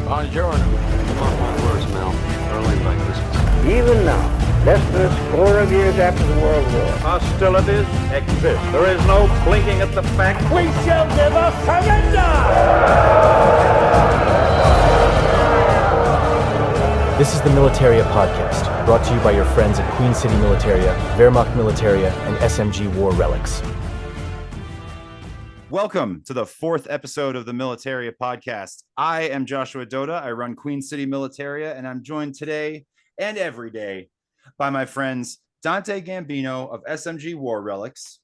Buongiorno. Mark my words, Mel. Early by Christmas. Even now, less than a score of years after the World War, Hostilities exist. There is no blinking at the fact. we shall never surrender! This is the Militaria podcast, brought to you by your friends at Queen City Militaria, Wehrmacht Militaria, and SMG War Relics. Welcome to the fourth episode of the Militaria podcast. I am Joshua Doda. I run Queen City Militaria, and I'm joined today and every day by my friends Dante Gambino of SMG War Relics.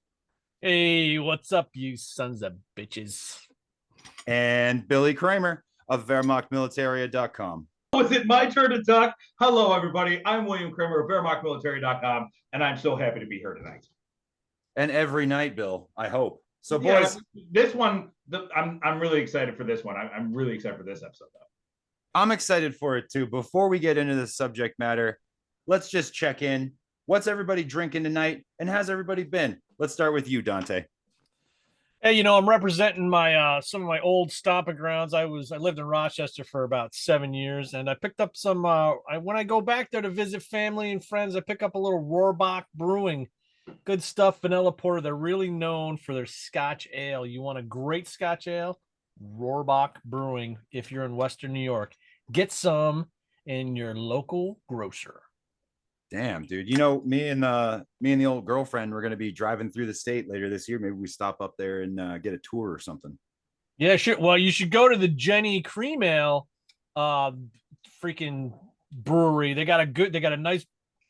Hey, what's up, you sons of bitches? And Billy Kramer of WehrmachtMilitaria.com. Is it my turn to talk? Hello, everybody. I'm William Kramer of WehrmachtMilitaria.com, and I'm so happy to be here tonight. And every night, Bill, I hope. So, Yeah, boys, this one, I'm really excited for this one. I'm really excited for this episode, though. I'm excited for it too. Before we get into the subject matter, let's just check in. What's everybody drinking tonight, and how's everybody been? Let's start with you, Dante. Hey, I'm representing my some of my old stomping grounds. I lived in Rochester for about 7 years, and I picked up some. When I go back there to visit family and friends, I pick up a little Rohrbach Brewing. Good stuff, vanilla porter. They're really known for their Scotch ale. You want a great Scotch ale? Rohrbach Brewing. If you're in Western New York, get some in your local grocer. Damn, dude. Me and the old girlfriend, we're going to be driving through the state later this year. Maybe we stop up there and get a tour or something. Yeah, sure. Well, you should go to the Jenny Cream Ale freaking brewery. They got a nice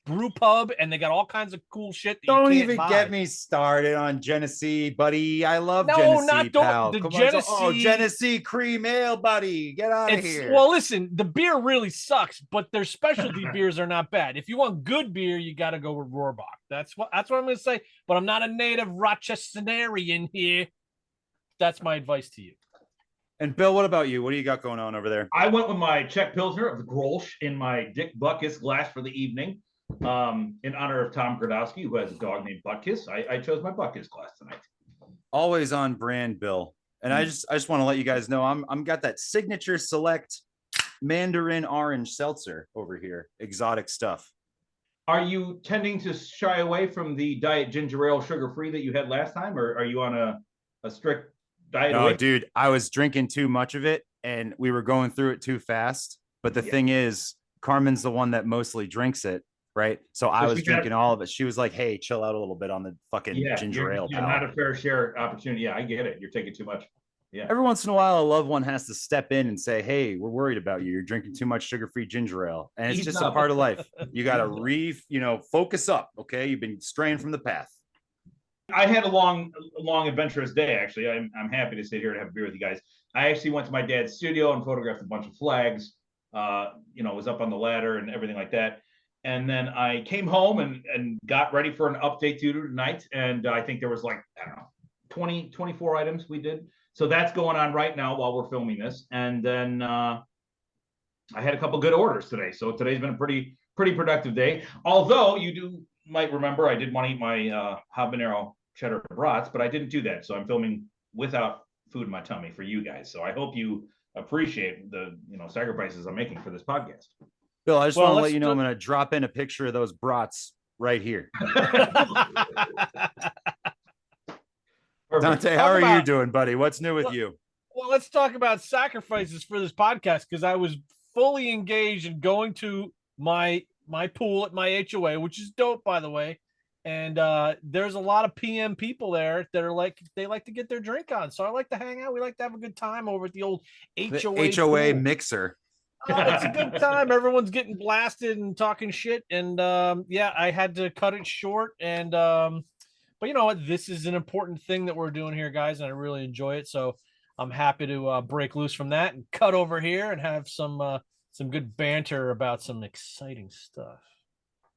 brew pub, and they got all kinds of cool shit that Don't you can't even buy. get me started on Genesee, buddy. I love No, Genesee, not pal. the Come on, Genesee. Genesee Cream Ale, buddy. Get out of here. Well, listen, the beer really sucks, but their specialty beers are not bad. If you want good beer, you got to go with Rohrbach. That's what I'm going to say. But I'm not a native Rochesterian here. That's my advice to you. And Bill, what about you? What do you got going on over there? I went with my Czech Pilsner of the Grolsch in my Dick Butkus glass for the evening. In honor of Tom Gradowski, who has a dog named Butkus. I chose my Butkus glass tonight. Always on brand, Bill. And I just want to let you guys know I'm got that signature select Mandarin orange seltzer over here. Exotic stuff. Are you tending to shy away from the diet ginger ale sugar-free that you had last time, or are you on a strict diet? No, dude, I was drinking too much of it and we were going through it too fast. But the thing is, Carmen's the one that mostly drinks it. Right. So I was drinking all of it. She was like, hey, chill out a little bit on the fucking ginger ale. You're not a fair share opportunity. Yeah, I get it. You're taking too much. Yeah. Every once in a while, a loved one has to step in and say, hey, we're worried about you. You're drinking too much sugar-free ginger ale. And it's just a part of life. You got to focus up. Okay. You've been straying from the path. I had a long, adventurous day, actually. I'm happy to sit here and have a beer with you guys. I actually went to my dad's studio and photographed a bunch of flags. Was up on the ladder and everything like that. And then I came home and got ready for an update to do tonight. And I think there was 24 items we did. So that's going on right now while we're filming this. And then I had a couple good orders today. So today's been a pretty productive day. Although you might remember I did want to eat my habanero cheddar brats, but I didn't do that. So I'm filming without food in my tummy for you guys. So I hope you appreciate the sacrifices I'm making for this podcast. Bill, I just want to let you know I'm going to drop in a picture of those brats right here. Dante, how are you doing, buddy? What's new with you? Well, let's talk about sacrifices for this podcast, because I was fully engaged in going to my pool at my HOA, which is dope, by the way. And there's a lot of PM people there that are they like to get their drink on. So I like to hang out. We like to have a good time over at the old HOA. The HOA pool. Mixer. Oh, it's a good time. Everyone's getting blasted and talking shit. And I had to cut it short. And but you know what? This is an important thing that we're doing here, guys, and I really enjoy it. So I'm happy to break loose from that and cut over here and have some good banter about some exciting stuff.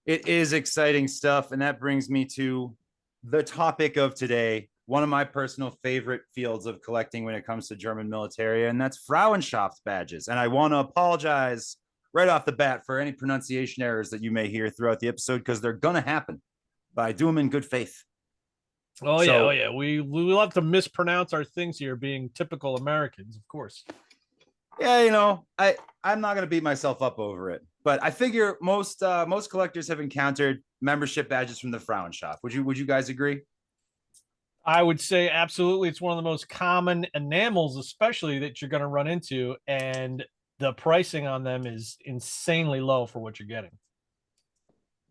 It is exciting stuff, and that brings me to the topic of today. One of my personal favorite fields of collecting when it comes to German military, and that's Frauenschaft badges. And I want to apologize right off the bat for any pronunciation errors that you may hear throughout the episode, because they're going to happen, but I do them in good faith. Oh, yeah. We love to mispronounce our things here, being typical Americans, of course. Yeah, I'm not gonna beat myself up over it, but I figure most collectors have encountered membership badges from the Frauenschaft. Would you guys agree? I would say absolutely. It's one of the most common enamels, especially that you're going to run into, and the pricing on them is insanely low for what you're getting.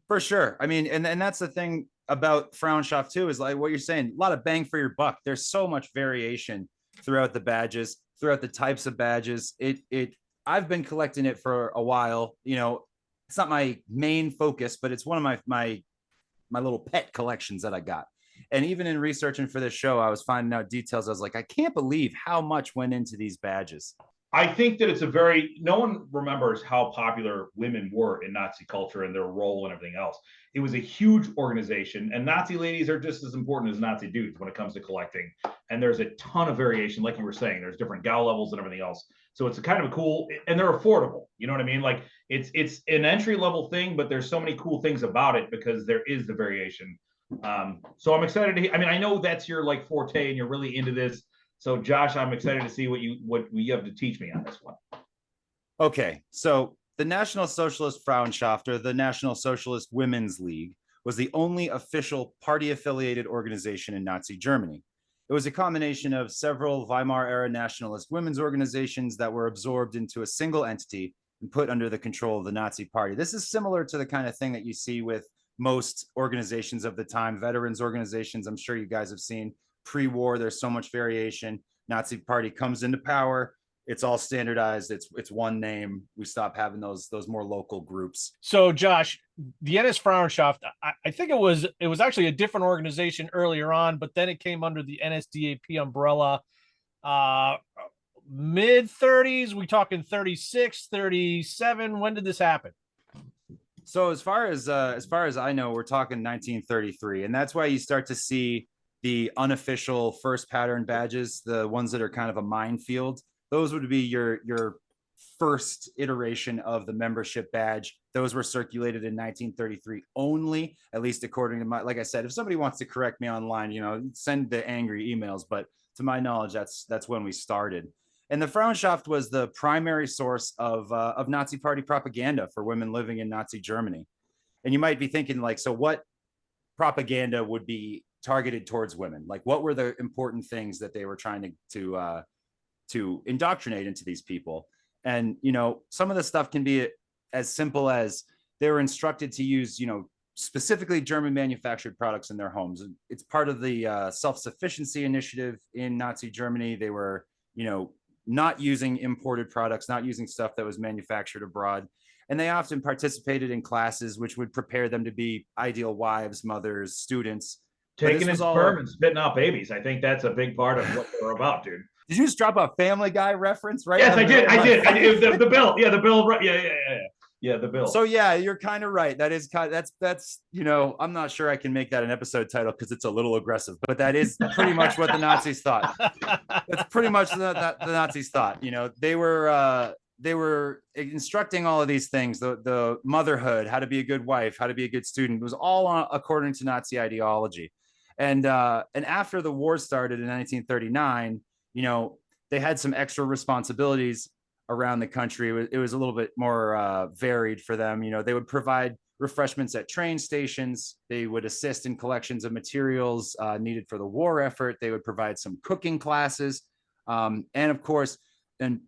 For sure. I mean, and that's the thing about Frauenschaft too, is like what you're saying, a lot of bang for your buck. There's so much variation throughout the badges, throughout the types of badges. I've been collecting it for a while. It's not my main focus, but it's one of my little pet collections that I got. And even in researching for this show, I was finding out details. I was like, I can't believe how much went into these badges. I think that no one remembers how popular women were in Nazi culture and their role and everything else. It was a huge organization, and Nazi ladies are just as important as Nazi dudes when it comes to collecting. And there's a ton of variation, like you were saying. There's different gal levels and everything else. So it's a kind of a cool, and they're affordable. You know what I mean? Like it's an entry level thing, but there's so many cool things about it because there is the variation. So I'm excited to. I know that's your like forte, and you're really into this. So, Josh, I'm excited to see what you have to teach me on this one. Okay, so the National Socialist Frauenschaft, or the National Socialist Women's League, was the only official party-affiliated organization in Nazi Germany. It was a combination of several Weimar-era nationalist women's organizations that were absorbed into a single entity and put under the control of the Nazi Party. This is similar to the kind of thing that you see with most organizations of the time, veterans organizations. I'm sure you guys have seen pre-war. There's so much variation. Nazi Party comes into power. It's all standardized. It's one name. We stop having those more local groups. So, Josh, the NS-Frauenschaft, I think it was actually a different organization earlier on, but then it came under the NSDAP umbrella. Mid 30s, we talking 36, 37. When did this happen? So as far as I know, we're talking 1933, and that's why you start to see the unofficial first pattern badges, the ones that are kind of a minefield. Those would be your first iteration of the membership badge. Those were circulated in 1933 only, at least according to like I said, if somebody wants to correct me online, send the angry emails. But to my knowledge, that's when we started. And the Frauenschaft was the primary source of Nazi Party propaganda for women living in Nazi Germany. And you might be thinking, like, so what propaganda would be targeted towards women? Like, what were the important things that they were trying to indoctrinate into these people? And, some of the stuff can be as simple as they were instructed to use, specifically German manufactured products in their homes. It's part of the self-sufficiency initiative in Nazi Germany. They were, not using imported products, not using stuff that was manufactured abroad. And they often participated in classes which would prepare them to be ideal wives, mothers, students. Taking in sperm and spitting out babies. I think that's a big part of what they're about, dude. Did you just drop a Family Guy reference right? Yes, I did. The bill. Yeah, the bill. Yeah, the bill. So yeah, you're kind of right. That's I'm not sure I can make that an episode title because it's a little aggressive, but that is pretty much what the Nazis thought. That's pretty much the Nazis thought. They were instructing all of these things, the motherhood, how to be a good wife, how to be a good student. It was all according to Nazi ideology. And after the war started in 1939, they had some extra responsibilities around the country. It was a little bit more varied for them. They would provide refreshments at train stations. They would assist in collections of materials needed for the war effort. They would provide some cooking classes. And of course, and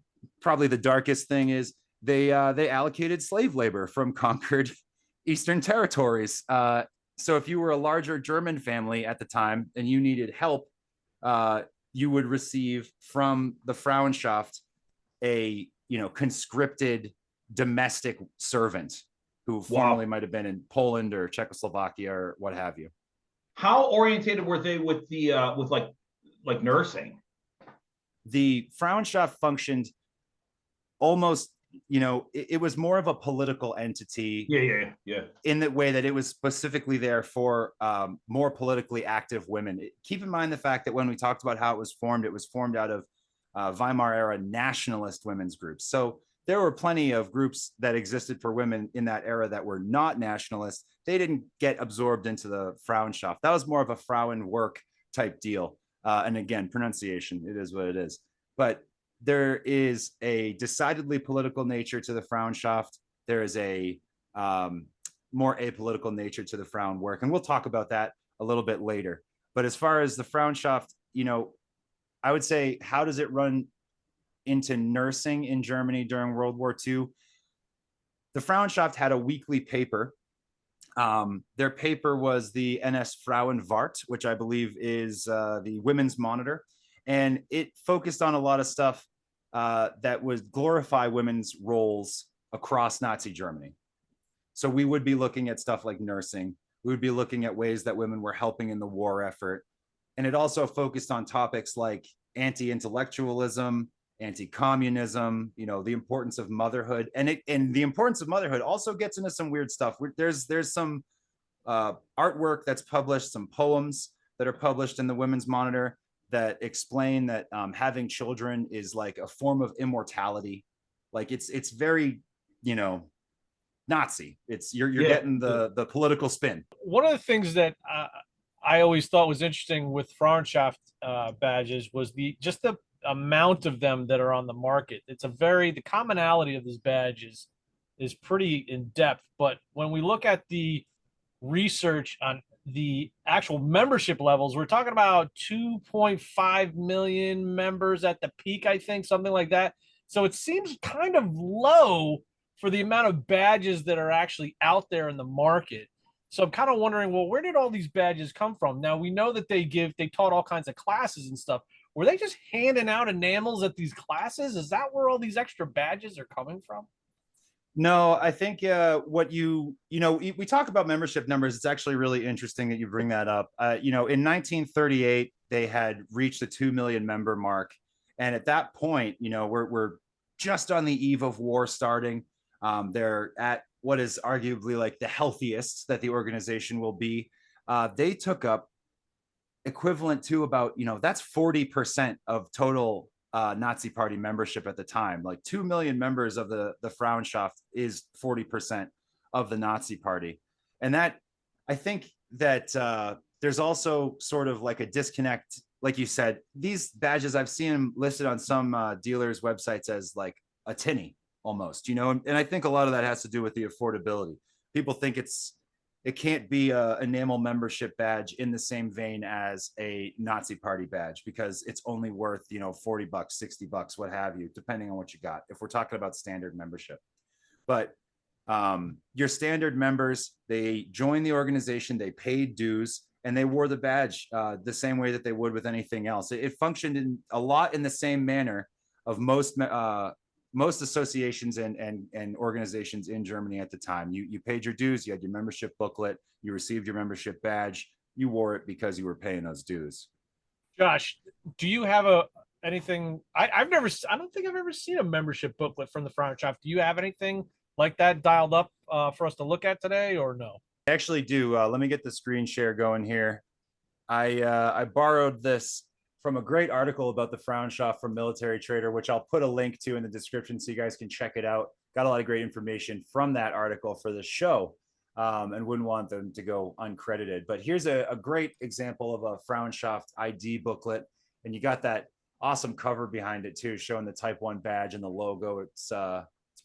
probably the darkest thing is they allocated slave labor from conquered Eastern territories. So if you were a larger German family at the time and you needed help, you would receive from the Frauenschaft a conscripted domestic servant who formerly might have been in Poland or Czechoslovakia or what have you. How orientated were they with the with like nursing? The Frauenschaft functioned almost, it was more of a political entity. Yeah. In the way that it was specifically there for more politically active women. Keep in mind the fact that when we talked about how it was formed out of Weimar era nationalist women's groups. So there were plenty of groups that existed for women in that era that were not nationalists. They didn't get absorbed into the Frauenschaft. That was more of a Frauenwerk type deal. And again, pronunciation, it is what it is. But there is a decidedly political nature to the Frauenschaft. There is a more apolitical nature to the Frauenwerk, and we'll talk about that a little bit later. But as far as the Frauenschaft, I would say, how does it run into nursing in Germany during World War II? The Frauenschaft had a weekly paper. Their paper was the NS-Frauenwerk, which I believe is the Women's Monitor. And it focused on a lot of stuff that would glorify women's roles across Nazi Germany. So we would be looking at stuff like nursing. We would be looking at ways that women were helping in the war effort. And it also focused on topics like anti-intellectualism, anti-communism, the importance of motherhood. And the importance of motherhood also gets into some weird stuff. There's some artwork that's published, some poems that are published in the Women's Monitor that explain that having children is like a form of immortality. Like it's very, Nazi. You're getting the political spin. One of the things that I always thought was interesting with Frauenschaft badges was the amount of them that are on the market. The commonality of this badge is pretty in depth. But when we look at the research on the actual membership levels, we're talking about 2.5 million members at the peak, I think, something like that. So it seems kind of low for the amount of badges that are actually out there in the market. So I'm kind of wondering, well, where did all these badges come from? Now, we know that they taught all kinds of classes and stuff. Were they just handing out enamels at these classes? Is that where all these extra badges are coming from? No, I think we talk about membership numbers. It's actually really interesting that you bring that up. In 1938, they had reached the 2 million member mark. And at that point, we're just on the eve of war starting. They're at what is arguably like the healthiest that the organization will be. They took up equivalent to about, that's 40% of total Nazi Party membership at the time. Like 2 million members of the Frauenschaft is 40% of the Nazi Party. And that, I think that there's also sort of like a disconnect. Like you said, these badges, I've seen them listed on some dealers' websites as like a tinny almost, and I think a lot of that has to do with the affordability. People think it can't be a enamel membership badge in the same vein as a Nazi Party badge because it's only worth, $40, $60, what have you, depending on what you got, if we're talking about standard membership. But your standard members, they joined the organization, they paid dues, and they wore the badge the same way that they would with anything else. It functioned a lot in the same manner of most associations and organizations in Germany at the time. You paid your dues, you had your membership booklet, you received your membership badge, you wore it because you were paying those dues. Josh, do you have anything? I don't think I've ever seen a membership booklet from the Frauenschaft. Do you have anything like that dialed up for us to look at today, or no? I actually do. Let me get the screen share going here. I borrowed this from a great article about the Frauenschaft from Military Trader, which I'll put a link to in the description so you guys can check it out. Got a lot of great information from that article for the show, and wouldn't want them to go uncredited. But here's a great example of a Frauenschaft ID booklet, and you got that awesome cover behind it too, showing the Type 1 badge and the logo. It's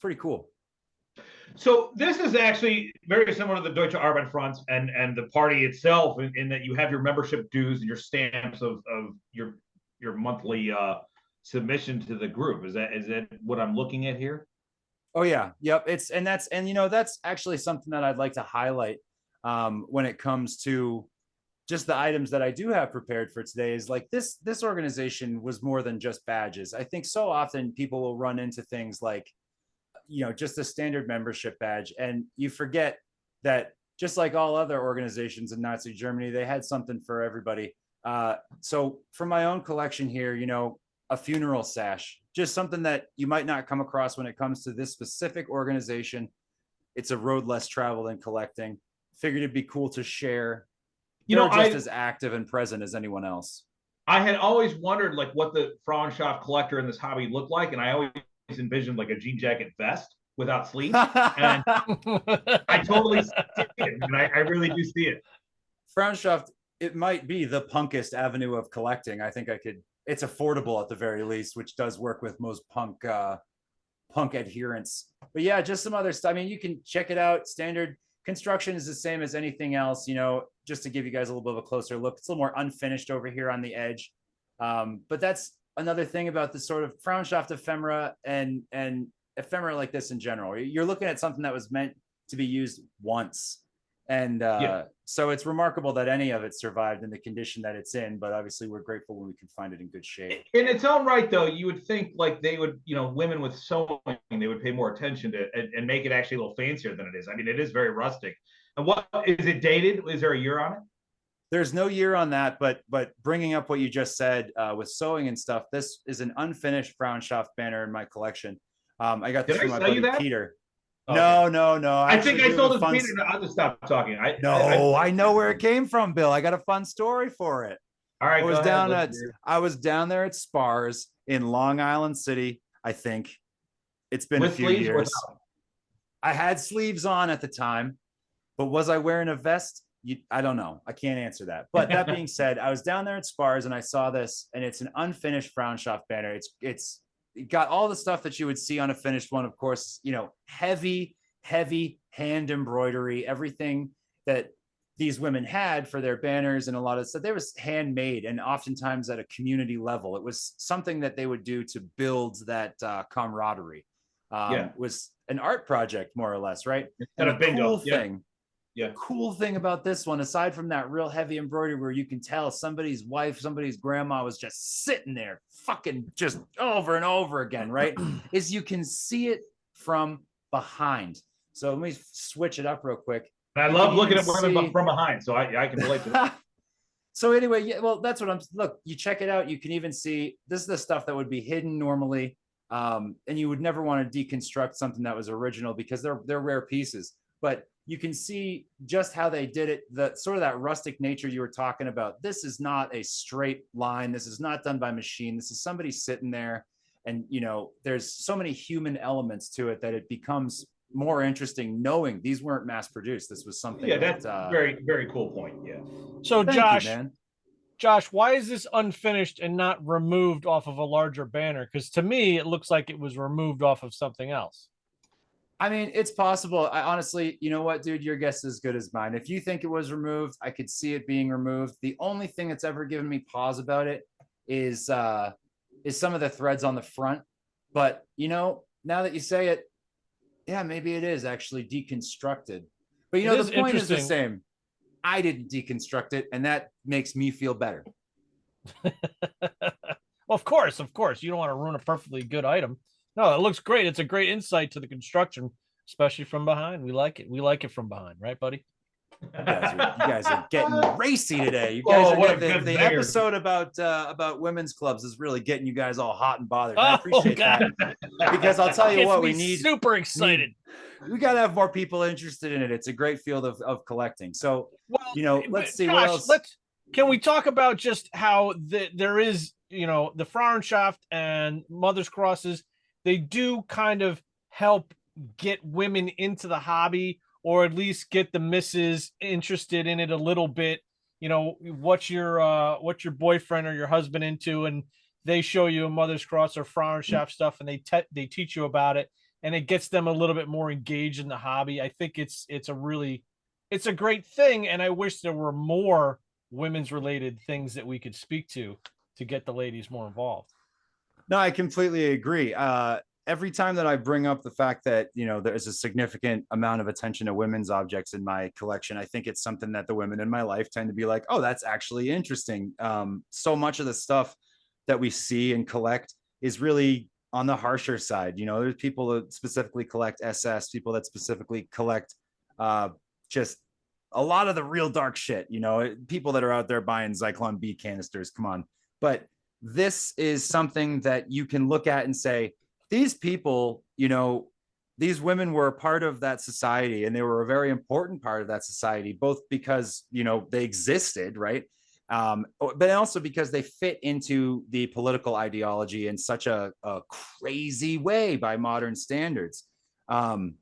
pretty cool. So this is actually very similar to the Deutsche Arbeitsfront and the party itself in that you have your membership dues and your stamps of your monthly submission to the group. Is that what I'm looking at here? Oh yeah, yep. That's actually something that I'd like to highlight when it comes to just the items that I do have prepared for today. Is like this organization was more than just badges. I think so often people will run into things like, just a standard membership badge. And you forget that just like all other organizations in Nazi Germany, they had something for everybody. So for my own collection here, a funeral sash, just something that you might not come across when it comes to this specific organization. It's a road less traveled in collecting. Figured it'd be cool to share. They're just as active and present as anyone else. I had always wondered like what the Frauenschaft collector in this hobby looked like. And I always envisioned like a jean jacket vest without sleeves. And I totally see it. And I really do see it. Frauenschaft, it might be the punkest avenue of collecting. I think I could it's affordable at the very least, which does work with most punk adherents. But yeah, just some other stuff. I mean, you can check it out. Standard construction is the same as anything else, just to give you guys a little bit of a closer look. It's a little more unfinished over here on the edge. But that's another thing about the sort of Frauenschaft ephemera and ephemera like this in general. You're looking at something that was meant to be used once. And so it's remarkable that any of it survived in the condition that it's in, but obviously we're grateful when we can find it in good shape. In its own right, though, you would think like they would, women with sewing, they would pay more attention to it and make it actually a little fancier than it is. I mean, it is very rustic. And what is it dated? Is there a year on it? There's no year on that, but bringing up what you just said with sewing and stuff, this is an unfinished Frauenschaft banner in my collection. I got this from my buddy Peter. Okay. No. I think I sold it to Peter. I'll just stop talking. I know where it came from, Bill. I got a fun story for it. All right. I was down there at Spars in Long Island City. I think it's been a few years. I had sleeves on at the time, but was I wearing a vest? I don't know. I can't answer that. But that being said, I was down there at Spars and I saw this, and it's an unfinished Frauenschaft banner. It's got all the stuff that you would see on a finished one, of course, heavy hand embroidery, everything that these women had for their banners and a lot of stuff. They was handmade, and oftentimes at a community level. It was something that they would do to build that camaraderie. It was an art project, more or less, right? And a cool thing. Yeah. Cool thing about this one, aside from that real heavy embroidery where you can tell somebody's wife, somebody's grandma was just sitting there fucking just over and over again, right? is you can see it from behind. So let me switch it up real quick. And I love looking at women from behind, so I can relate to that. So anyway, yeah, well, that's what look, you check it out. You can even see this is the stuff that would be hidden normally. And you would never want to deconstruct something that was original because they're rare pieces. But you can see just how they did it, the sort of that rustic nature you were talking about. This is not a straight line. This is not done by machine. This is somebody sitting there, and there's so many human elements to it that it becomes more interesting knowing these weren't mass produced. This was something. Yeah, that's very, very cool point. Yeah. So Josh, why is this unfinished and not removed off of a larger banner? Because to me, it looks like it was removed off of something else. I mean, it's possible. I honestly, you know what, dude, your guess is as good as mine. If you think it was removed, I could see it being removed. The only thing that's ever given me pause about it is some of the threads on the front. But, now that you say it, yeah, maybe it is actually deconstructed. But, the point is the same. I didn't deconstruct it, and that makes me feel better. Well, of course. You don't want to ruin a perfectly good item. No, it looks great. It's a great insight to the construction, especially from behind. We like it. We like it from behind, right, buddy? You guys are getting racy today. You guys are the episode about women's clubs is really getting you guys all hot and bothered. I appreciate that, because I'll tell you what, we need super excited. We got to have more people interested in it. It's a great field of collecting. So, let's see what else. Can we talk about just how there is, the Frauenschaft and Mother's Crosses, they do kind of help get women into the hobby, or at least get the missus interested in it a little bit. What's your boyfriend or your husband into, and they show you a Mother's Cross or Frauenschaft stuff, and they teach you about it, and it gets them a little bit more engaged in the hobby. I think it's a great thing, and I wish there were more women's related things that we could speak to get the ladies more involved. No, I completely agree. Every time that I bring up the fact that, there's a significant amount of attention to women's objects in my collection, I think it's something that the women in my life tend to be like, oh, that's actually interesting. So much of the stuff that we see and collect is really on the harsher side. There's people that specifically collect SS, people that specifically collect just a lot of the real dark shit, people that are out there buying Zyklon B canisters. Come on. But this is something that you can look at and say, these people, these women were a part of that society, and they were a very important part of that society, both because, they existed, right? But also because they fit into the political ideology in such a crazy way by modern standards. And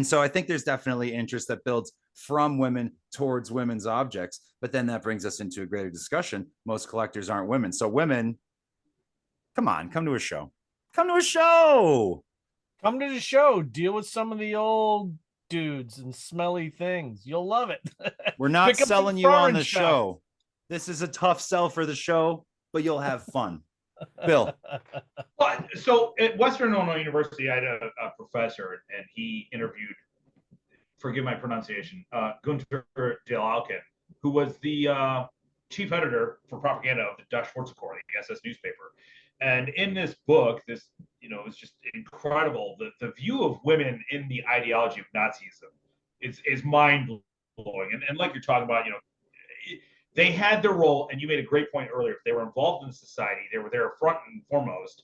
so I think there's definitely interest that builds from women towards women's objects, but then that brings us into a greater discussion. Most collectors aren't women. So women, Come on, come to a show. Come to a show. Come to the show. Deal with some of the old dudes and smelly things. You'll love it. We're not Pick up some selling you on the Frauenschaft. show. This is a tough sell for the show, but you'll have fun. Bill. But so at Western Illinois University, I had a professor, and he interviewed, forgive my pronunciation, Gunther de Alken, who was the chief editor for propaganda of the Dutch Fortsecorps, the SS newspaper. And in this book, this, it's just incredible. The view of women in the ideology of Nazism is mind blowing. And like you're talking about, they had their role, and you made a great point earlier. They were involved in society. They were there front and foremost,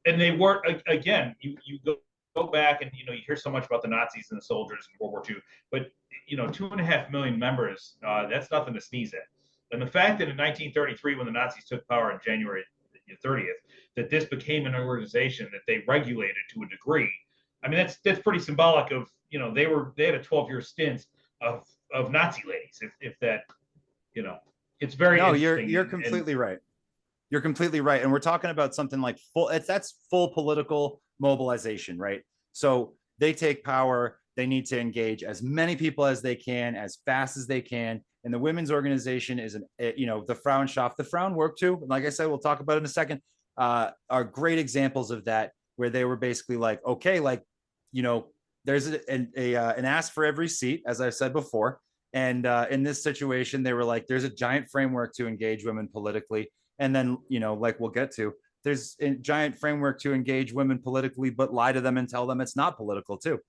and they weren't. Again, you go back and you hear so much about the Nazis and the soldiers in World War II, but 2.5 million members, that's nothing to sneeze at. And the fact that in 1933, when the Nazis took power on January 30th, that this became an organization that they regulated to a degree. I mean, that's pretty symbolic of they had a 12-year stint of Nazi ladies, if that. It's very interesting. You're completely right. You're completely right. And we're talking about something like that's full political mobilization, right? So they take power. They need to engage as many people as they can, as fast as they can. And the women's organization is the Frauenschaft, the Frauenwerk too. Like I said, we'll talk about it in a second, are great examples of that, where they were basically like, okay, like, there's an ass for every seat, as I said before. And in this situation, they were like, there's a giant framework to engage women politically. And then, like we'll get to, there's a giant framework to engage women politically, but lie to them and tell them it's not political too.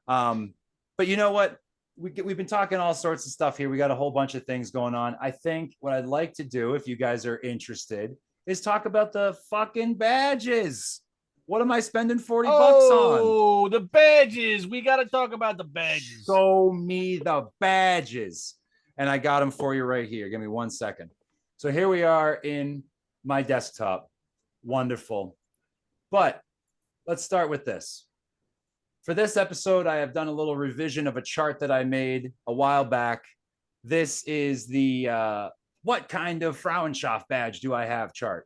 But you know what? We've been talking all sorts of stuff here. We got a whole bunch of things going on. I think what I'd like to do, if you guys are interested, is talk about the fucking badges. What am I spending 40 bucks on? Oh, the badges. We got to talk about the badges. Show me the badges. And I got them for you right here. Give me 1 second. So here we are in my desktop. Wonderful. But let's start with this. For this episode, I have done a little revision of a chart that I made a while back. This is the what kind of Frauenschaft badge do I have chart.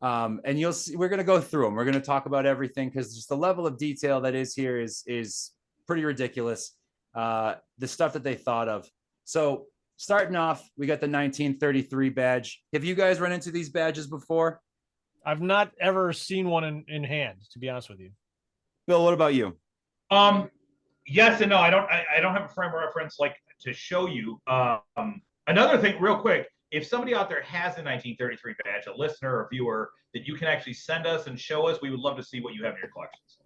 And you'll see, we're going to go through them. We're going to talk about everything because just the level of detail that is here is pretty ridiculous. The stuff that they thought of. So starting off, we got the 1933 badge. Have you guys run into these badges before? I've not ever seen one in hand, to be honest with you. Bill, what about you? Yes and no. I don't have a frame of reference like to show you. Another thing, real quick. If somebody out there has a 1933 badge, a listener or viewer, that you can actually send us and show us, we would love to see what you have in your collections.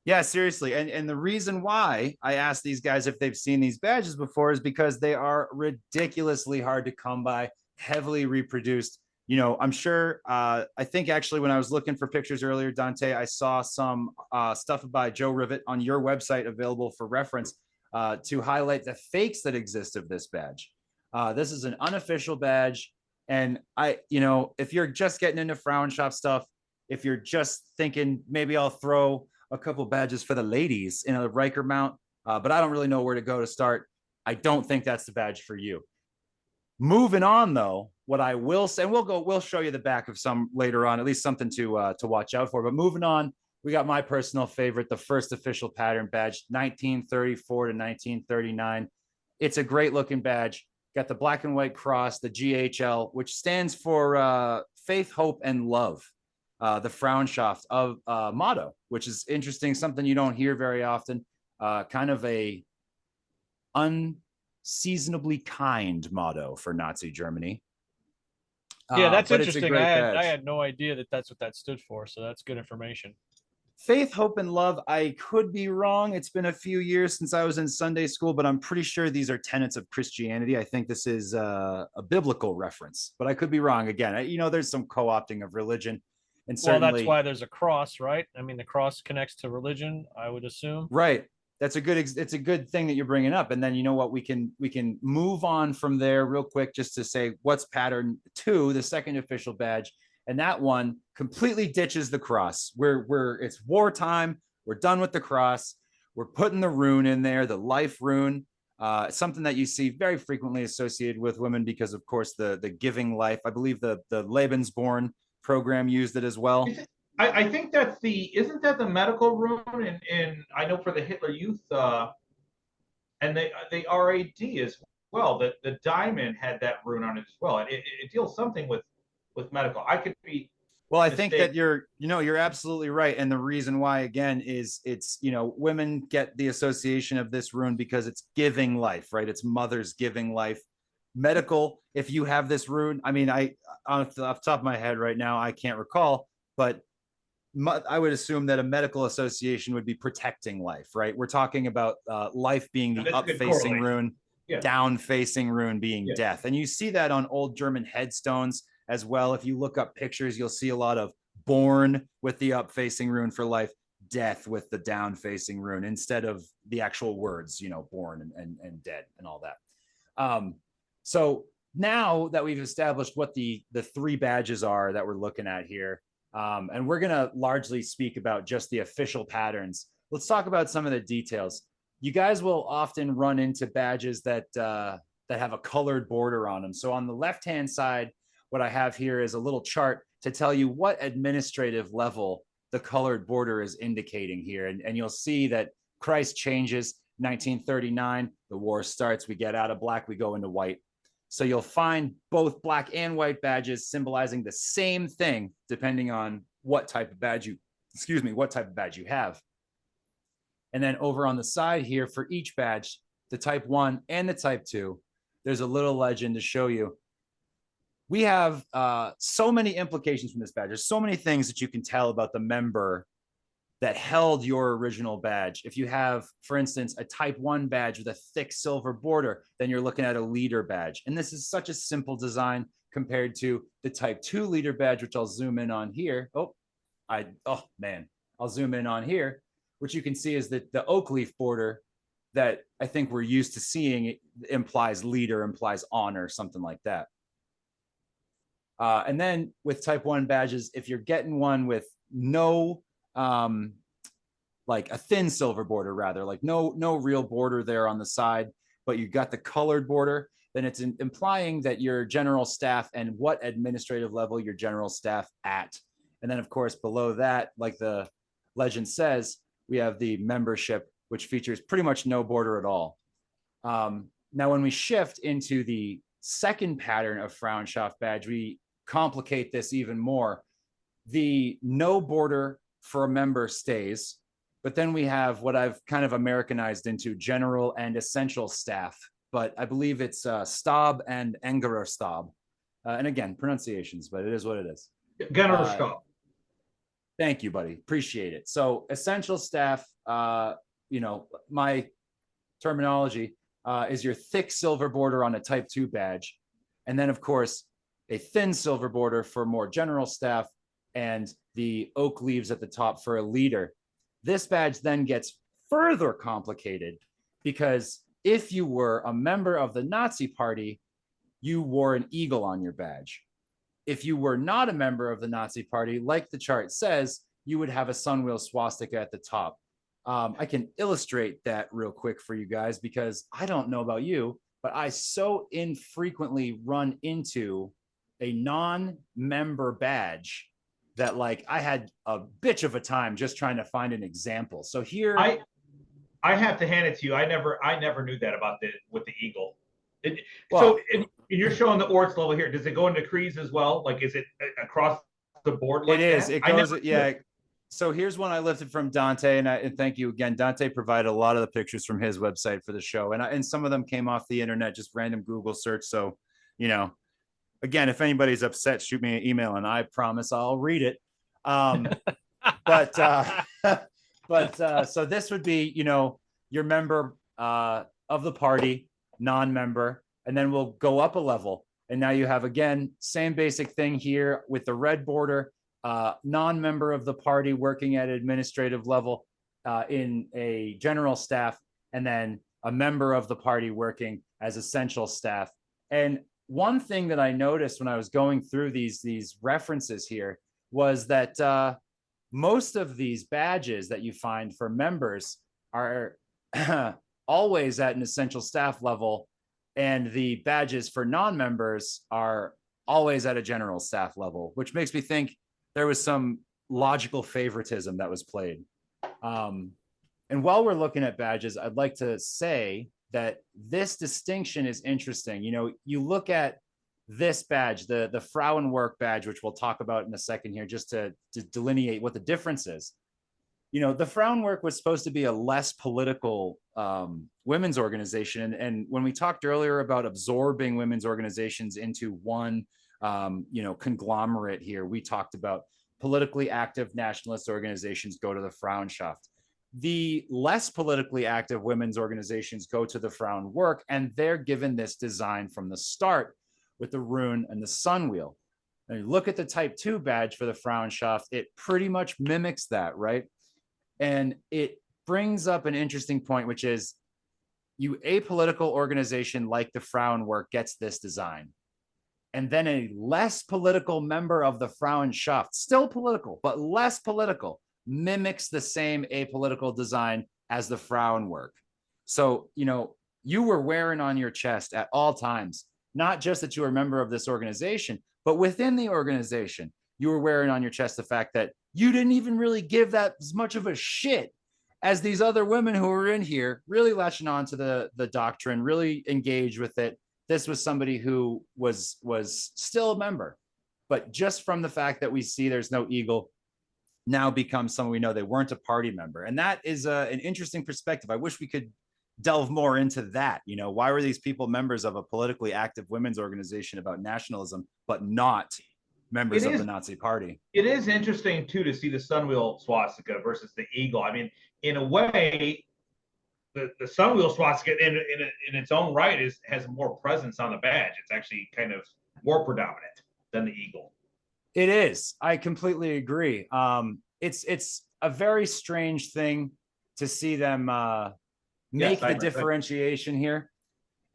Yeah, seriously. And the reason why I asked these guys if they've seen these badges before is because they are ridiculously hard to come by, heavily reproduced. I'm sure, I think actually when I was looking for pictures earlier, Dante, I saw some stuff by Joe Rivet on your website available for reference to highlight the fakes that exist of this badge. This is an unofficial badge. And if you're just getting into Frauenschaft stuff, if you're just thinking maybe I'll throw a couple badges for the ladies in a Riker mount, but I don't really know where to go to start, I don't think that's the badge for you. Moving on though, what I will say, and we'll show you the back of some later on, at least something to watch out for. But moving on, we got my personal favorite, the first official pattern badge, 1934 to 1939. It's a great looking badge. Got the black and white cross, the GHL, which stands for faith, hope, and love. The Frauenschaft of motto, which is interesting, something you don't hear very often. Kind of a unseasonably kind motto for Nazi Germany. Yeah, that's interesting. I had no idea that that's what that stood for. So that's good information. Faith, hope, and love. I could be wrong. It's been a few years since I was in Sunday school, but I'm pretty sure these are tenets of Christianity. I think this is a biblical reference, but I could be wrong. Again, there's some co-opting of religion. And certainly, that's why there's a cross, right? I mean, the cross connects to religion, I would assume. Right. It's a good thing that you're bringing up. And then you know what, we can move on from there real quick just to say what's pattern 2, the second official badge. And that one completely ditches the cross. It's wartime. We're done with the cross. We're putting the rune in there, the life rune, something that you see very frequently associated with women because, of course, the giving life. I believe the Lebensborn program used it as well. I think that's isn't that the medical rune in I know for the Hitler Youth and the RAD as well. The diamond had that rune on it as well. It deals something with medical. I could be well, I think that you're absolutely right. And the reason why, again, is it's, women get the association of this rune because it's giving life, right? It's mothers giving life. Medical, if you have this rune, I mean, off the top of my head right now, I can't recall, but I would assume that a medical association would be protecting life, right? We're talking about life being the up-facing rune, down-facing rune being death. And you see that on old German headstones as well. If you look up pictures, you'll see a lot of born with the up-facing rune for life, death with the down-facing rune, instead of the actual words, born and dead and all that. So now that we've established what the three badges are that we're looking at here, and we're going to largely speak about just the official patterns, let's talk about some of the details. You guys will often run into badges that have a colored border on them. So on the left-hand side, what I have here is a little chart to tell you what administrative level the colored border is indicating here. And you'll see that Christ changes 1939. The war starts. We get out of black. We go into white. So you'll find both black and white badges symbolizing the same thing, depending on what type of badge you have. And then over on the side here for each badge, the type 1 and the type 2, there's a little legend to show you. We have so many implications from this badge. There's so many things that you can tell about the member that held your original badge. If you have, for instance, a type 1 badge with a thick silver border, then you're looking at a leader badge. And this is such a simple design compared to the type 2 leader badge, which I'll zoom in on here. I'll zoom in on here, which you can see is that the oak leaf border that I think we're used to seeing, it implies leader, implies honor, something like that. And then with type 1 badges, if you're getting one with no, like a thin silver border, rather, like no real border there on the side, but you got the colored border, then it's implying that your general staff and what administrative level your general staff at. And then, of course, below that, like the legend says, we have the membership, which features pretty much no border at all. Now, when we shift into the second pattern of Frauenschaft badge, we complicate this even more. The no border for a member stays, but then we have what I've kind of Americanized into general and essential staff, but I believe it's Stab and Engererstab. And again, pronunciations, but it is what it is. Generalstab. Thank you, buddy. Appreciate it. So essential staff, my terminology is your thick silver border on a type 2 badge. And then, of course, a thin silver border for more general staff, and the oak leaves at the top for a leader. This badge then gets further complicated because if you were a member of the Nazi Party, you wore an eagle on your badge. If you were not a member of the Nazi Party, like the chart says, you would have a sunwheel swastika at the top. I can illustrate that real quick for you guys because I don't know about you, but I so infrequently run into a non-member badge that I had a bitch of a time just trying to find an example. So here I have to hand it to you. I never knew that about with the eagle. You're showing the Orts level here. Does it go into Kreese as well? Like, is it across the board? Like it is. That? It goes. Yeah. So here's one I lifted from Dante, and thank you again. Dante provided a lot of the pictures from his website for the show, and some of them came off the internet, just random Google search. So, again, if anybody's upset, shoot me an email, and I promise I'll read it. So this would be, your member of the party, non-member, and then we'll go up a level. And now you have, again, same basic thing here with the red border, non-member of the party working at administrative level in a general staff, and then a member of the party working as essential staff. And one thing that I noticed when I was going through these references here was that most of these badges that you find for members are always at an essential staff level, and the badges for non-members are always at a general staff level, which makes me think there was some logical favoritism that was played. And while we're looking at badges, I'd like to say that this distinction is interesting. You know, you look at this badge, the Frauenwerk badge, which we'll talk about in a second here, just to delineate what the difference is. You know, the Frauenwerk was supposed to be a less political women's organization. And when we talked earlier about absorbing women's organizations into one, you know, conglomerate here, we talked about politically active nationalist organizations go to the Frauenschaft. The less politically active women's organizations go to the Frauenwerk, and they're given this design from the start with the rune and the sun wheel. And you look at the type 2 badge for the Frauenschaft, it pretty much mimics that, right? And it brings up an interesting point, which is you apolitical organization like the Frauenwerk gets this design. And then a less political member of the Frauenschaft, still political, but less political, mimics the same apolitical design as the Frauenwerk. So, you know, you were wearing on your chest at all times, not just that you were a member of this organization, but within the organization, you were wearing on your chest the fact that you didn't even really give that as much of a shit as these other women who were in here, really latching on to the doctrine, really engaged with it. This was somebody who was still a member, but just from the fact that we see there's no eagle, now becomes someone we know they weren't a party member. And that is an interesting perspective. I wish we could delve more into that. You know, why were these people members of a politically active women's organization about nationalism, but not members of the Nazi party? It is interesting too to see the sunwheel swastika versus the eagle. I mean, in a way, the sunwheel swastika in its own right has more presence on the badge. It's actually kind of more predominant than the eagle. It is. I completely agree. It's a very strange thing to see them make the differentiation here.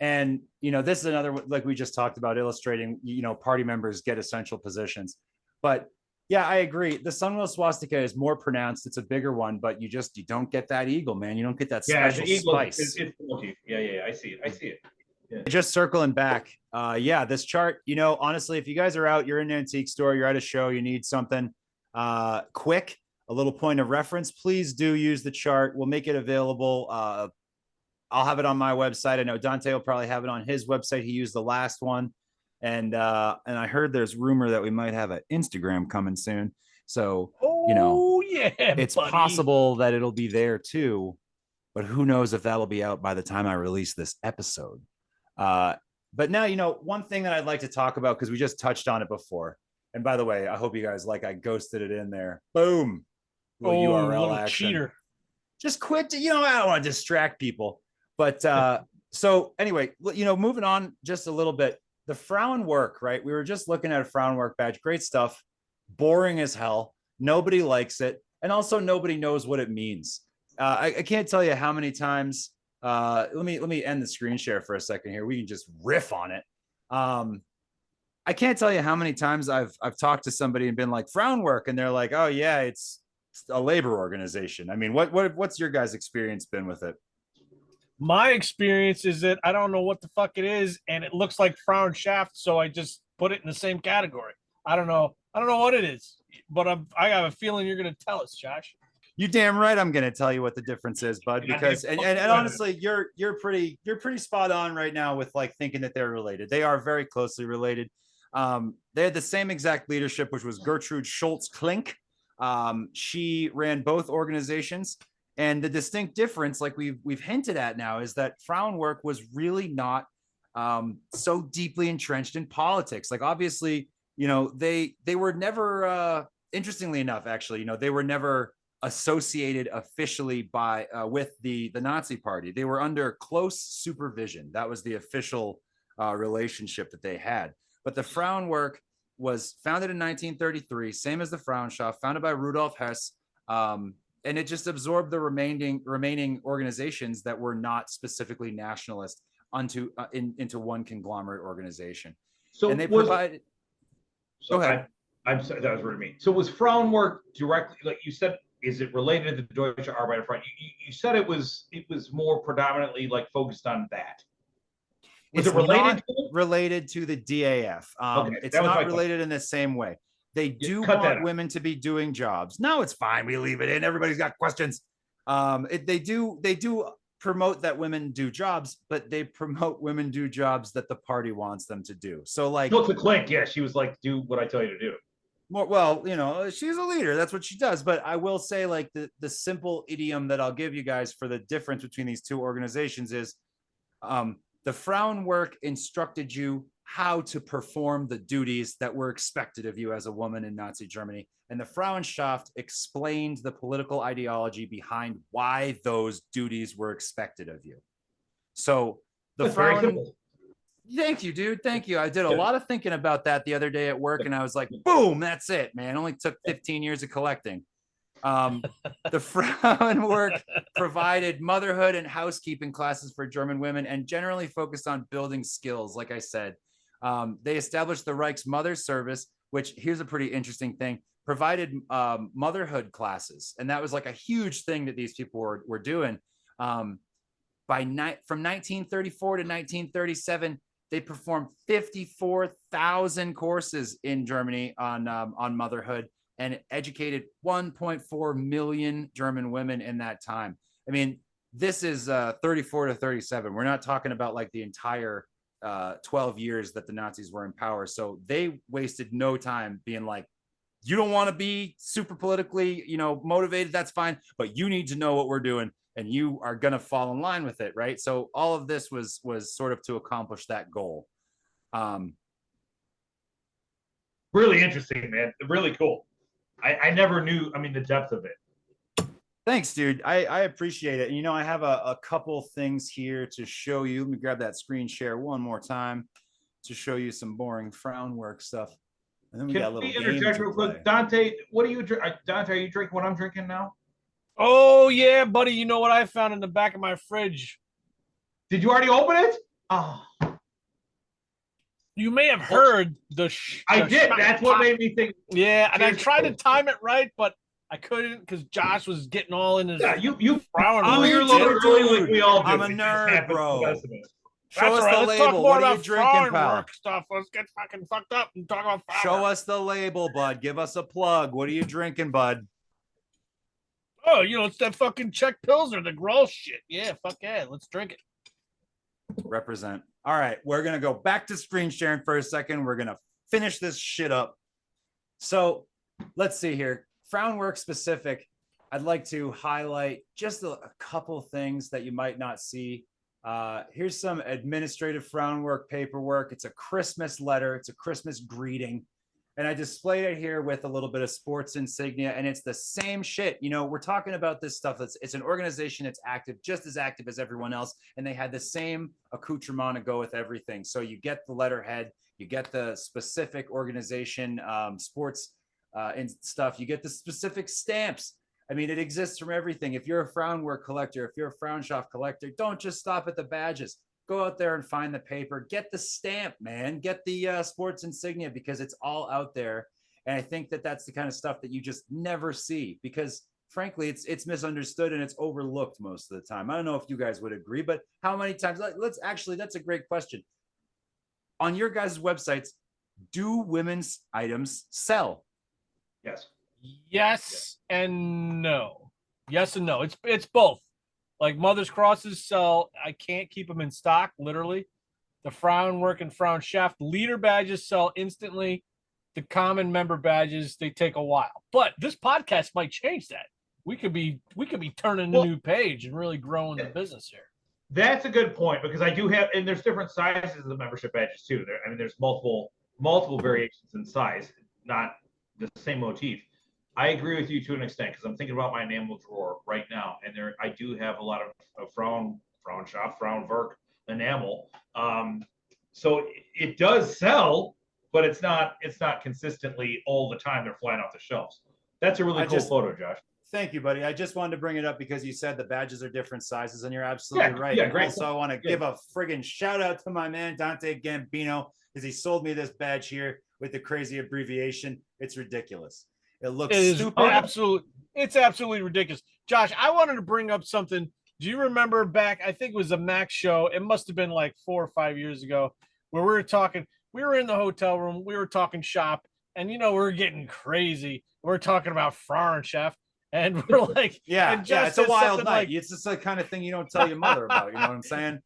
And, you know, this is another, like we just talked about, illustrating, you know, party members get essential positions. But yeah, I agree. The sunwheel swastika is more pronounced. It's a bigger one, but you don't get that eagle, man. You don't get that special spice. Yeah, I see it. Yeah. Just circling back. Yeah, this chart, you know, honestly, if you guys are out, you're in an antique store, you're at a show, you need something quick, a little point of reference, please do use the chart. We'll make it available. I'll have it on my website. I know Dante will probably have it on his website. He used the last one. And I heard there's rumor that we might have an Instagram coming soon. So, you know, yeah, it's possible that it'll be there too, but who knows if that'll be out by the time I release this episode. But now, you know, one thing that I'd like to talk about, because we just touched on it before. And by the way, I hope you guys I ghosted it in there. Boom. URL action. Cheater. Just quit. You know, I don't want to distract people. But so anyway, you know, moving on just a little bit. The Frauenwerk, right? We were just looking at a Frauenwerk badge. Great stuff. Boring as hell. Nobody likes it. And also nobody knows what it means. I can't tell you how many times. Let me end the screen share for a second here. We can just riff on it. I can't tell you how many times I've talked to somebody and been like Frauenwerk, and they're like, oh yeah, it's a labor organization. I mean, what's your guys' experience been with it? My experience is that I don't know what the fuck it is, and it looks like Frauenschaft, so I just put it in the same category. I don't know what it is, but I have a feeling you're going to tell us, Josh. You damn right I'm going to tell you what the difference is, bud, because and honestly, you're pretty spot on right now with like thinking that they're related. They are very closely related. They had the same exact leadership, which was Gertrude Schultz-Klink. She ran both organizations. And the distinct difference, like we've hinted at now, is that Frauenwerk was really not so deeply entrenched in politics. Like, obviously, you know, they were never, interestingly enough, actually, you know, they were never associated officially with the Nazi party. They were under close supervision. That was the official relationship that they had. But the Frauenwerk was founded in 1933, same as the Frauenschaft, founded by Rudolf Hess. And it just absorbed the remaining organizations that were not specifically nationalist into one conglomerate organization. So and they provided. So go ahead. I'm sorry, that was rude of me. So was Frauenwerk directly, like you said, is it related to the Deutsche Arbeiterfront? You said it was more predominantly like focused on that. Was It's it related not to it? related to the DAF. Okay, It's that was my not question. related in the same way. They do cut that want out. women to be doing jobs. No, it's fine. We leave it in. Everybody's got questions. They do promote that women do jobs, but they promote women do jobs that the party wants them to do. So like, Tilts a clink. Yeah, she was like, "Do what I tell you to do." more, well, you know, she's a leader. That's what she does. But I will say, like, the simple idiom that I'll give you guys for the difference between these two organizations is, the Frauenwerk instructed you how to perform the duties that were expected of you as a woman in Nazi Germany, and the Frauenschaft explained the political ideology behind why those duties were expected of you. So the That's very Frauen, simple. thank you, dude. Thank you. I did a Yeah. lot of thinking about that the other day at work, and I was like, boom, that's it, man. It only took 15 years of collecting. The Frauenwerk provided motherhood and housekeeping classes for German women and generally focused on building skills. Like I said, they established the Reich's Mother Service, which, here's a pretty interesting thing, provided motherhood classes. And that was like a huge thing that these people were doing. From 1934 to 1937, they performed 54,000 courses in Germany on motherhood and educated 1.4 million German women in that time. I mean, this is 34 to 37. We're not talking about like the entire 12 years that the Nazis were in power. So they wasted no time being like, you don't want to be super politically, motivated. That's fine, but you need to know what we're doing, and you are going to fall in line with it, right? So all of this was sort of to accomplish that goal. Really interesting, man. Really cool. I never knew, the depth of it. Thanks, dude. I appreciate it. And, I have a couple things here to show you. Let me grab that screen share one more time to show you some boring Frauenwerk stuff. And then we got a little game interject to real play. quick? Dante, what do you drink? Dante, are you drinking what I'm drinking now? Oh yeah, buddy. You know what I found in the back of my fridge? Did you already open it? Oh, You may have heard I did. That's what made me think. Yeah, and I tried to time it right, but I couldn't because Josh was getting all in his. Yeah, you Frauenwerk. you're a little early like we all do. I'm a It just nerd, happens bro. to the best of us. Show us That's all right. the Let's talk label. more What are about you drinking, pal? Frauenwerk stuff. Let's get fucking fucked up and talk about Frauenwerk. Show us the label, bud. Give us a plug. What are you drinking, bud? Oh, it's that fucking Czech Pilsner, the Gross shit. Yeah, fuck yeah. Let's drink it. Represent. All right, we're gonna go back to screen sharing for a second. We're gonna finish this shit up. So let's see here. Frauenwerk specific. I'd like to highlight just a couple things that you might not see. Here's some administrative Frauenwerk paperwork. It's a Christmas letter. It's a Christmas greeting. And I displayed it here with a little bit of sports insignia, and it's the same shit. We're talking about this stuff. It's an organization that's active, just as active as everyone else. And they had the same accoutrement to go with everything. So you get the letterhead, you get the specific organization, sports and stuff. You get the specific stamps. I mean, it exists from everything. If you're a Frauenwerk collector, if you're a Frauenschaft collector, don't just stop at the badges. Go out there and find the paper. Get the stamp, man. Get the sports insignia, because it's all out there. And I think that that's the kind of stuff that you just never see, because frankly, it's misunderstood and it's overlooked most of the time. I don't know if you guys would agree, but how many times? That's a great question. On your guys' websites, do women's items sell? Yes. Yes and no. Yes and no. It's both. Like Mother's Crosses sell. I can't keep them in stock, literally. The Frauenwerk and Frauenschaft leader badges sell instantly. The common member badges, they take a while. But this podcast might change that. We could be turning a new page and really growing the business here. That's a good point, because I do have, and there's different sizes of the membership badges too. There's multiple variations in size, not the same motif. I agree with you to an extent, because I'm thinking about my enamel drawer right now, and I do have a lot of Frauenschaft, Frauenwerk enamel. So it does sell, but it's not consistently all the time they're flying off the shelves. That's a really cool photo, Josh. Thank you, buddy. I just wanted to bring it up because you said the badges are different sizes, and you're absolutely right. Yeah, and great. Also, I want to give a friggin' shout out to my man Dante Gambino, because he sold me this badge here with the crazy abbreviation. It's ridiculous. It looks stupid. It's absolutely ridiculous. Josh, I wanted to bring up something Do you remember back? I think it was a Mac show. It must have been like 4 or 5 years ago, where we were talking. We were in the hotel room. We were talking shop, and we were getting crazy. We're talking about Frauenschaft, and we're like, Yeah, and Josh it's a says wild something night. like, It's just the kind of thing you don't tell your mother about. You know what I'm saying?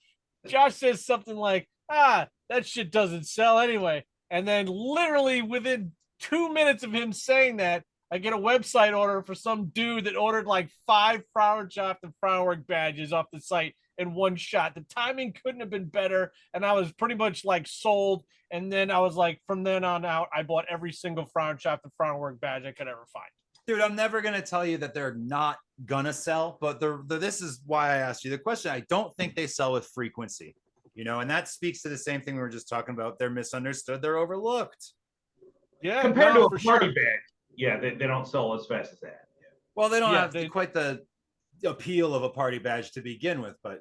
Josh says something like, that shit doesn't sell anyway. And then literally within 2 minutes of him saying that, I get a website order for some dude that ordered like 5 Frauenschaft and Frauenwerk badges off the site in one shot. The timing couldn't have been better. And I was pretty much like sold. And then I was like, from then on out, I bought every single Frauenschaft and Frauenwerk badge I could ever find. Dude, I'm never going to tell you that they're not going to sell, but this is why I asked you the question. I don't think they sell with frequency, and that speaks to the same thing we were just talking about. They're misunderstood. They're overlooked. Yeah. Compared to a for party sure. badge, yeah, they don't sell as fast as that. Well, they don't Yeah, have quite the appeal of a party badge to begin with, but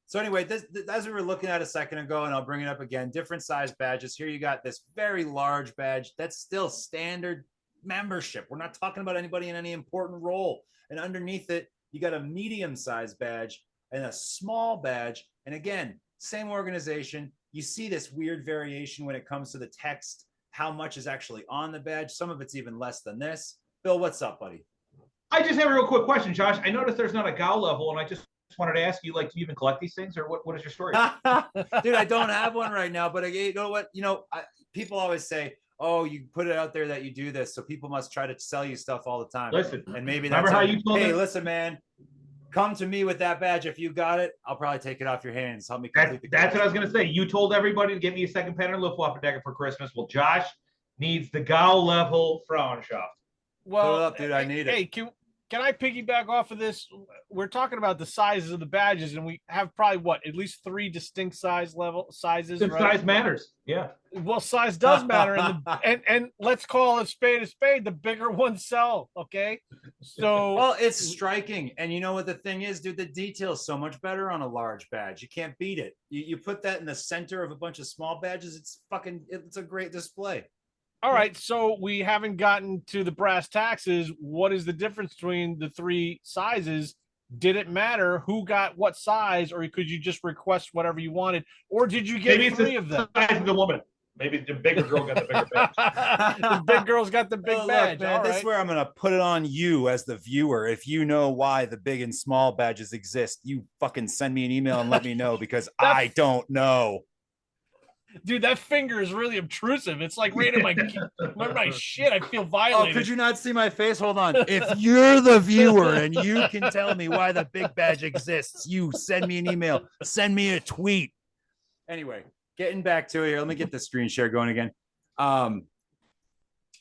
So anyway, this as we were looking at a second ago, and I'll bring it up again, different size badges. Here you got this very large badge. That's still standard membership. We're not talking about anybody in any important role. And underneath it, you got a medium-sized badge and a small badge. And again, same organization. You see this weird variation when it comes to the text, how much is actually on the badge. Some of it's even less than this. Bill, what's up, buddy? I just have a real quick question, Josh. I noticed there's not a GAL level, and I just wanted to ask you, do you even collect these things, or what is your story? Dude, I don't have one right now, but you know what? People always say, oh, you put it out there that you do this, so people must try to sell you stuff all the time. Listen, and maybe that's how you told hey, me? Listen, man, come to me with that badge. If you got it, I'll probably take it off your hands. Help me complete the That's what I was going to say. You told everybody to get me a second pattern Luftwaffe for Christmas. Well, Josh needs the GAL level Frauenschaft. Well, put it up, dude. I need it. Hey, can I piggyback off of this? We're talking about the sizes of the badges, and we have probably at least 3 distinct sizes, right? Size matters. Yeah. Well, size does matter, and let's call a spade a spade. The bigger ones sell. Okay. So well, it's striking, and you know what the thing is, dude. The detail's so much better on a large badge. You can't beat it. You put that in the center of a bunch of small badges. It's a great display. All right, so we haven't gotten to the brass taxes. What is the difference between the 3 sizes? Did it matter who got what size, or could you just request whatever you wanted, or did you get 3 of them? Size of the woman. Maybe the bigger girl got the bigger badge. The big girl's got the big badge. Look, man, this is where I'm going to put it on you as the viewer. If you know why the big and small badges exist, you fucking send me an email and let me know, because I don't know. Dude, that finger is really obtrusive. It's like right in my shit. I feel violated. Oh, could you not see my face? Hold on. If you're the viewer and you can tell me why the big badge exists, you send me an email, send me a tweet. Anyway, getting back to it here. Let me get the screen share going again.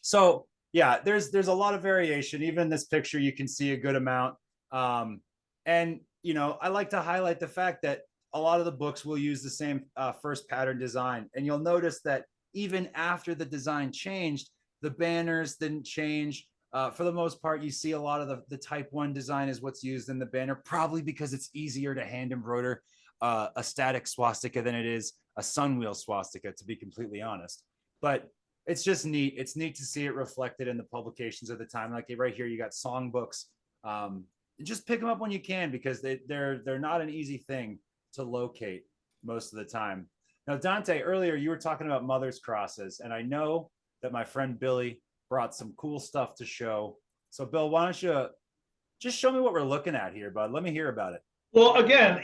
So yeah, there's a lot of variation. Even in this picture, you can see a good amount. And I like to highlight the fact that a lot of the books will use the same first pattern design. And you'll notice that even after the design changed, the banners didn't change. For the most part, you see a lot of the type 1 design is what's used in the banner, probably because it's easier to hand embroider a static swastika than it is a sunwheel swastika, to be completely honest. But it's just neat. It's neat to see it reflected in the publications of the time. Like right here, you got songbooks. Just pick them up when you can, because they're not an easy thing to locate most of the time. Now, Dante, earlier you were talking about Mother's Crosses, and I know that my friend Billy brought some cool stuff to show. So Bill, why don't you just show me what we're looking at here, bud? Let me hear about it. Well, again,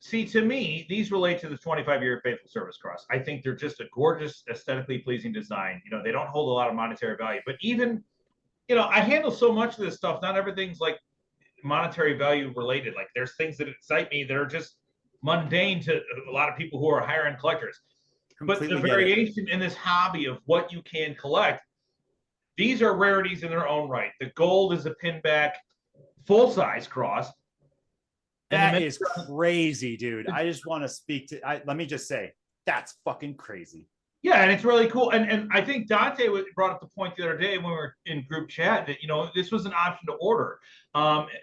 see, to me, these relate to the 25-year Faithful Service Cross. I think they're just a gorgeous, aesthetically pleasing design. They don't hold a lot of monetary value, but even, I handle so much of this stuff. Not everything's like monetary value related. Like there's things that excite me that are just mundane to a lot of people who are higher end collectors. Completely. But the variation in this hobby of what you can collect, these are rarities in their own right. The gold is a pinback full size cross. That is crazy, dude. I just want to speak to, let me just say, that's fucking crazy. Yeah, and it's really cool. And I think Dante brought up the point the other day when we were in group chat that, this was an option to order.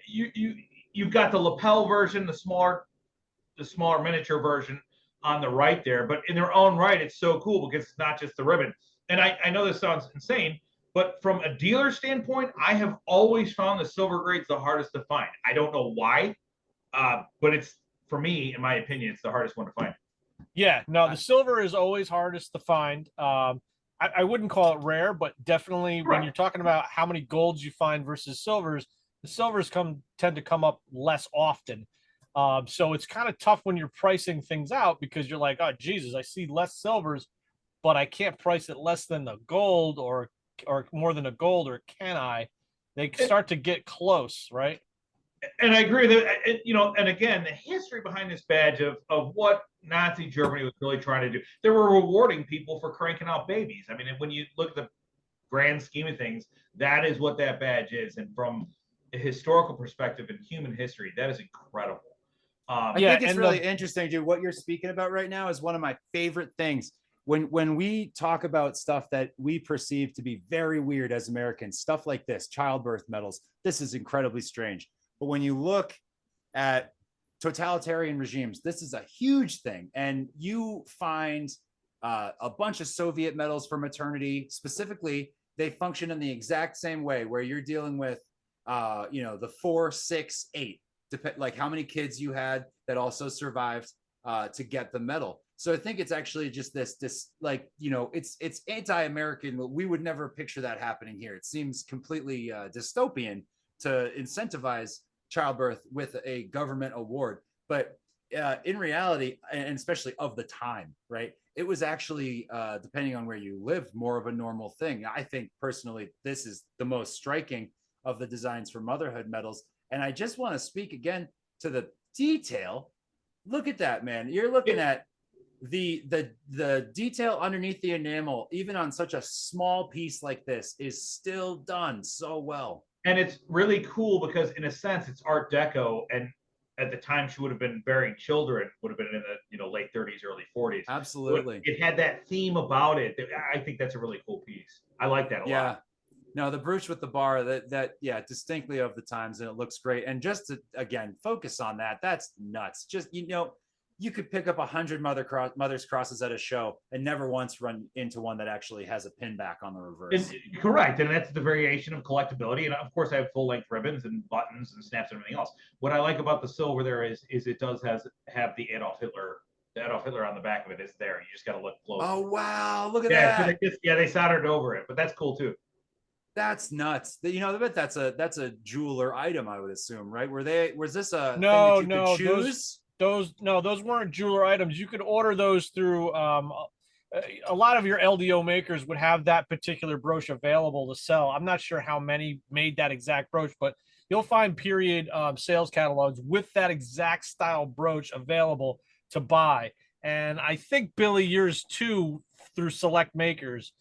You've got the lapel version, the smaller miniature version on the right there. But in their own right, it's so cool because it's not just the ribbon. And I know this sounds insane, but from a dealer standpoint, I have always found the silver grades the hardest to find. I don't know why. But it's, for me, in my opinion, it's the hardest one to find. Yeah, no, the silver is always hardest to find. I wouldn't call it rare, but definitely when you're talking about how many golds you find versus silvers, the silvers tend to come up less often. So it's kind of tough when you're pricing things out because you're like, oh Jesus, I see less silvers, but I can't price it less than the gold or more than a gold, or can I? They start to get close, right? And I agree that, you know, and again, the history behind this badge of what Nazi Germany was really trying to do, they were rewarding people for cranking out babies. I mean, when you look at the grand scheme of things, that is what that badge is. And from a historical perspective in human history, that is incredible. I think it's really interesting, dude. What you're speaking about right now is one of my favorite things. When we talk about stuff that we perceive to be very weird as Americans, stuff like this, childbirth medals, this is incredibly strange. But when you look at totalitarian regimes, this is a huge thing. And you find a bunch of Soviet medals for maternity. Specifically, they function in the exact same way, where you're dealing with, the 4, 6, 8, like how many kids you had that also survived to get the medal. So I think it's actually just this like, it's anti-American. We would never picture that happening here. It seems completely dystopian to incentivize childbirth with a government award. But in reality, and especially of the time, right, it was actually, depending on where you lived, more of a normal thing. I think personally, this is the most striking of the designs for motherhood medals. And I just want to speak again to the detail. Look at that, man. You're looking at the detail underneath the enamel, even on such a small piece like this, is still done so well. And it's really cool because, in a sense, it's Art Deco, and at the time she would have been bearing children, would have been in the late 30s, early 40s. Absolutely, it had that theme about it. I think that's a really cool piece. I like that a lot. No, the brooch with the bar, that distinctly of the times, and it looks great. And just to again focus on that, that's nuts. Just you could pick up 100 mother's crosses at a show and never once run into one that actually has a pin back on the reverse. Correct. And that's the variation of collectability. And of course, I have full length ribbons and buttons and snaps and everything else. What I like about the silver there is it does have the Adolf Hitler on the back of it is there. You just got to look close. Oh, wow. Look at that. So they soldered over it, but that's cool too. That's nuts. I bet that's a jeweler item, I would assume, right? Was this a thing No, that you could choose? Those weren't jeweler items. You could order those through a lot of your LDO makers would have that particular brooch available to sell. I'm not sure how many made that exact brooch, but you'll find period sales catalogs with that exact style brooch available to buy. And I think, Billy, yours too, through select makers,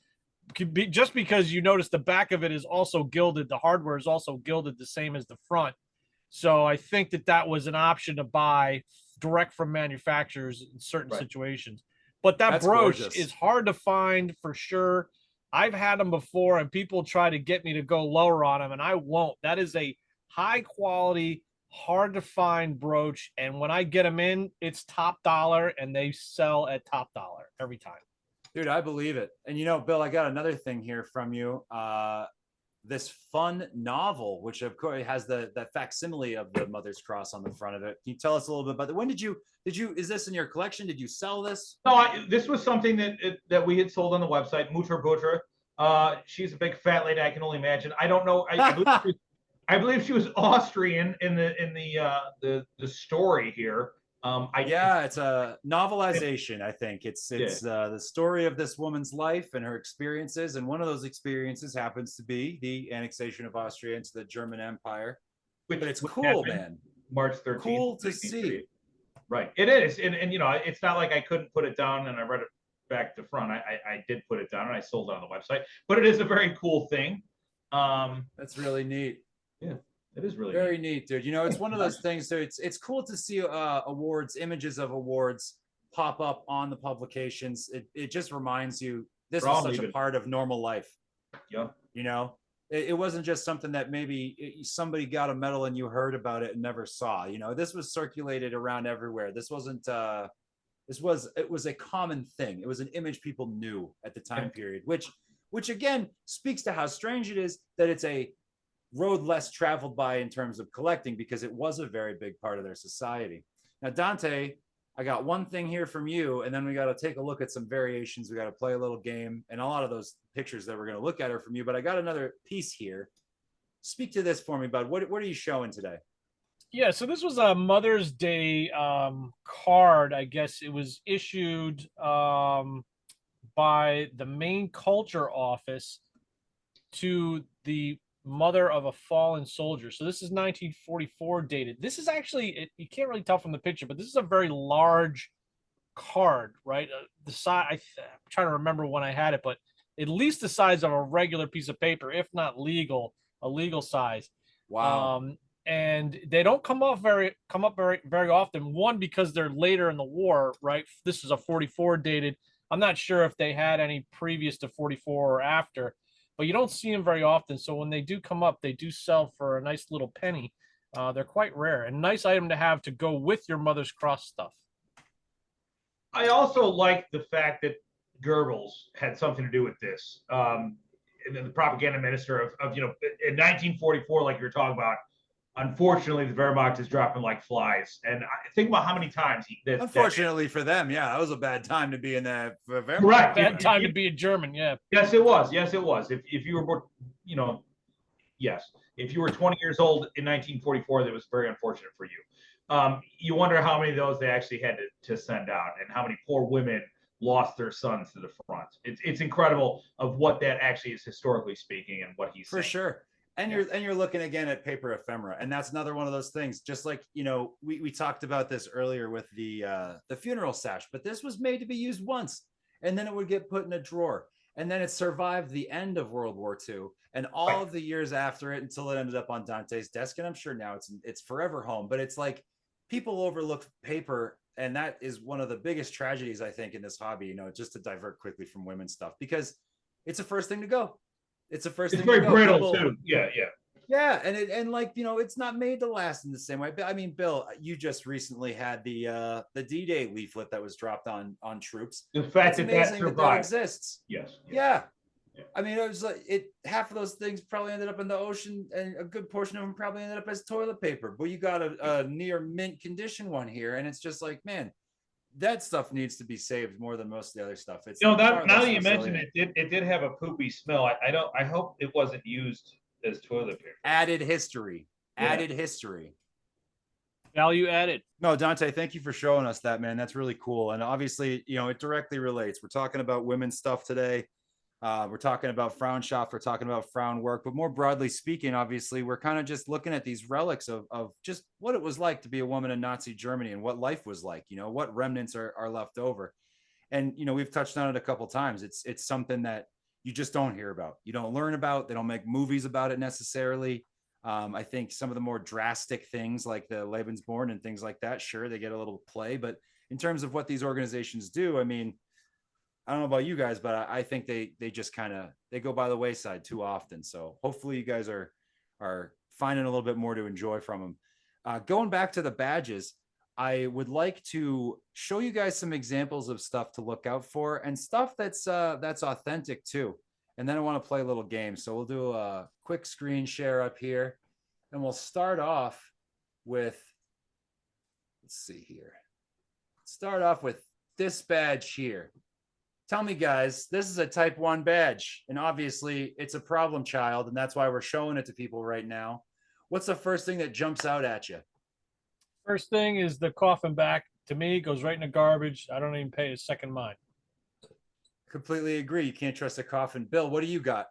just because you notice the back of it is also gilded. The hardware is also gilded the same as the front. So I think that was an option to buy direct from manufacturers in certain situations. But that's brooch gorgeous. Is hard to find for sure. I've had them before and people try to get me to go lower on them, and I won't. That is a high quality, hard to find brooch. And when I get them in, it's top dollar, and they sell at top dollar every time. Dude, I believe it. And Bill, I got another thing here from you. This fun novel, which of course has that facsimile of the Mother's Cross on the front of it. Can you tell us a little bit about that? When did you, is this in your collection? Did you sell this? No, this was something that we had sold on the website, Mutter Butter. She's a big fat lady, I can only imagine. I don't know. I believe she was Austrian in the story here. It's a novelization. I think it's the story of this woman's life and her experiences, and one of those experiences happens to be the annexation of Austria into the German Empire. But it's cool, man. March 13th. Cool to see. Right, it is, and it's not like I couldn't put it down and I read it back to front. I did put it down and I sold it on the website. But it is a very cool thing. That's really neat. Yeah. It is really very neat, dude. It's one of those things. So it's cool to see images of awards pop up on the publications. It just reminds you this is such a part of normal life. Yeah. It wasn't just something that maybe somebody got a medal and you heard about it and never saw. This was circulated around everywhere. This wasn't. It was a common thing. It was an image people knew at the time period, which again speaks to how strange it is that it's a road less traveled by in terms of collecting because it was a very big part of their society. Now, Dante, I got one thing here from you, and then we got to take a look at some variations. We got to play a little game, and a lot of those pictures that we're going to look at are from you, but I got another piece here. Speak to this for me, bud. What are you showing today? Yeah, so this was a Mother's Day card. I guess it was issued by the Maine Culture Office to the mother of a fallen soldier. So this is 1944 dated. This is actually, you can't really tell from the picture, but this is a very large card, right? The size, I'm trying to remember when I had it, but at least the size of a regular piece of paper, if not a legal size. Wow. And they don't come up very often. One, because they're later in the war, right? This is a 44 dated. I'm not sure if they had any previous to 44 or after, but you don't see them very often. So when they do come up, they do sell for a nice little penny. They're quite rare and nice item to have to go with your Mother's Cross stuff. I also like the fact that Goebbels had something to do with this. And the propaganda minister of in 1944, like you're talking about, unfortunately, the Wehrmacht is dropping like flies. And think about how many times unfortunately for them, yeah, that was a bad time to be in the Wehrmacht. Correct. Bad time to be a German, yeah. Yes, it was. Yes, it was. If you were, yes, if you were 20 years old in 1944, that was very unfortunate for you. You wonder how many of those they actually had to send out, and how many poor women lost their sons to the front. It's incredible of what that actually is historically speaking, and what he's for saying. sure. And you're looking again at paper ephemera, and that's another one of those things. Just like we talked about this earlier with the funeral sash, but this was made to be used once, and then it would get put in a drawer, and then it survived the end of World War II and all of the years after it until it ended up on Dante's desk. And I'm sure now it's forever home. But it's like people overlook paper, and that is one of the biggest tragedies I think in this hobby. Just to divert quickly from women's stuff, because it's the first thing to go. It's the first thing. It's very brittle too. Yeah. Yeah, and it's not made to last in the same way. I mean, Bill, you just recently had the D-Day leaflet that was dropped on troops. The fact that survived exists. Yes. Yeah. I mean, it was like half of those things probably ended up in the ocean, and a good portion of them probably ended up as toilet paper. But you got a near mint condition one here, and it's just like, man, that stuff needs to be saved more than most of the other stuff. It's now that you mention it, it did have a poopy smell. I hope it wasn't used as toilet paper. Added history. Value added. No, Dante, thank you for showing us that, man. That's really cool. And obviously, it directly relates. We're talking about women's stuff today. We're talking about Frauenschaft, we're talking about Frauenwerk, but more broadly speaking, obviously, we're kind of just looking at these relics of just what it was like to be a woman in Nazi Germany and what life was like, what remnants are left over. And, we've touched on it a couple of times. It's something that you just don't hear about. You don't learn about. They don't make movies about it necessarily. I think some of the more drastic things like the Lebensborn and things like that, sure, they get a little play. But in terms of what these organizations do, I mean, I don't know about you guys, but I think they just they go by the wayside too often. So hopefully you guys are finding a little bit more to enjoy from them. Going back to the badges, I would like to show you guys some examples of stuff to look out for and stuff that's authentic too. And then I want to play a little game. So we'll do a quick screen share up here, and we'll start off with, let's see here. Start off with this badge here. Tell me, guys, this is a type 1 badge, and obviously it's a problem child, and that's why we're showing it to people right now. What's the first thing that jumps out at you? First thing is the coffin back. To me, it goes right in the garbage. I don't even pay a second mind. Completely agree. You can't trust a coffin. Bill, what do you got?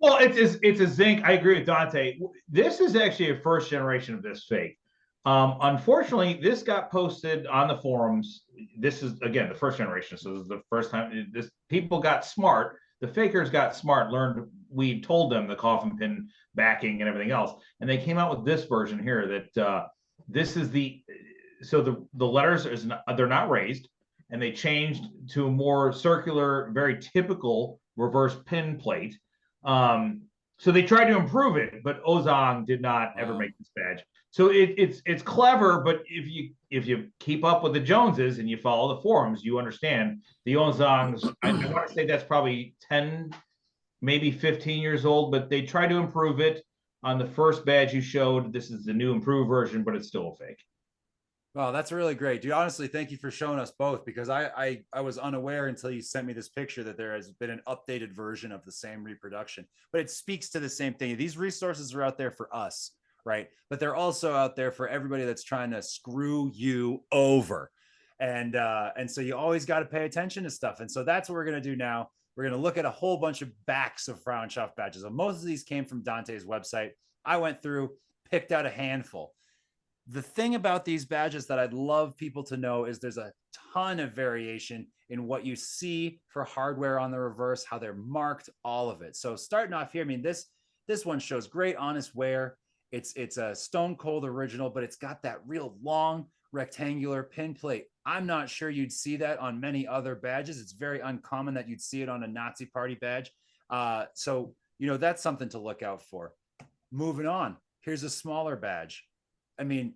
Well, it's a zinc. I agree with Dante. This is actually a first generation of this fake. Unfortunately, this got posted on the forums. This is, again, the first generation. So this is the first time people got smart. The fakers got smart, learned, we told them the coffin pin backing and everything else. And they came out with this version here that this is the letters, they're not raised, and they changed to a more circular, very typical reverse pin plate. So they tried to improve it, but Ozong did not ever make this badge. So it's clever, but if you keep up with the Joneses and you follow the forums, you understand the Ozongs. I want to say that's probably 10, maybe 15 years old, but they try to improve it. on the first badge you showed. This is the new improved version, but it's still a fake. Well, that's really great, dude. Honestly, thank you for showing us both, because I was unaware until you sent me this picture that there has been an updated version of the same reproduction. But it speaks to the same thing. These resources are out there for us, right? But they're also out there for everybody that's trying to screw you over. And so you always got to pay attention to stuff. And so that's what we're going to do now. We're going to look at a whole bunch of backs of Frauenschaft badges. And most of these came from Dante's website. I went through, picked out a handful. The thing about these badges that I'd love people to know is there's a ton of variation in what you see for hardware on the reverse, how they're marked, all of it. So starting off here, I mean, this one shows great honest wear. It's a stone cold original, but it's got that real long rectangular pin plate. I'm not sure you'd see that on many other badges. It's very uncommon that you'd see it on a Nazi party badge. So, that's something to look out for. Moving on, here's a smaller badge. I mean,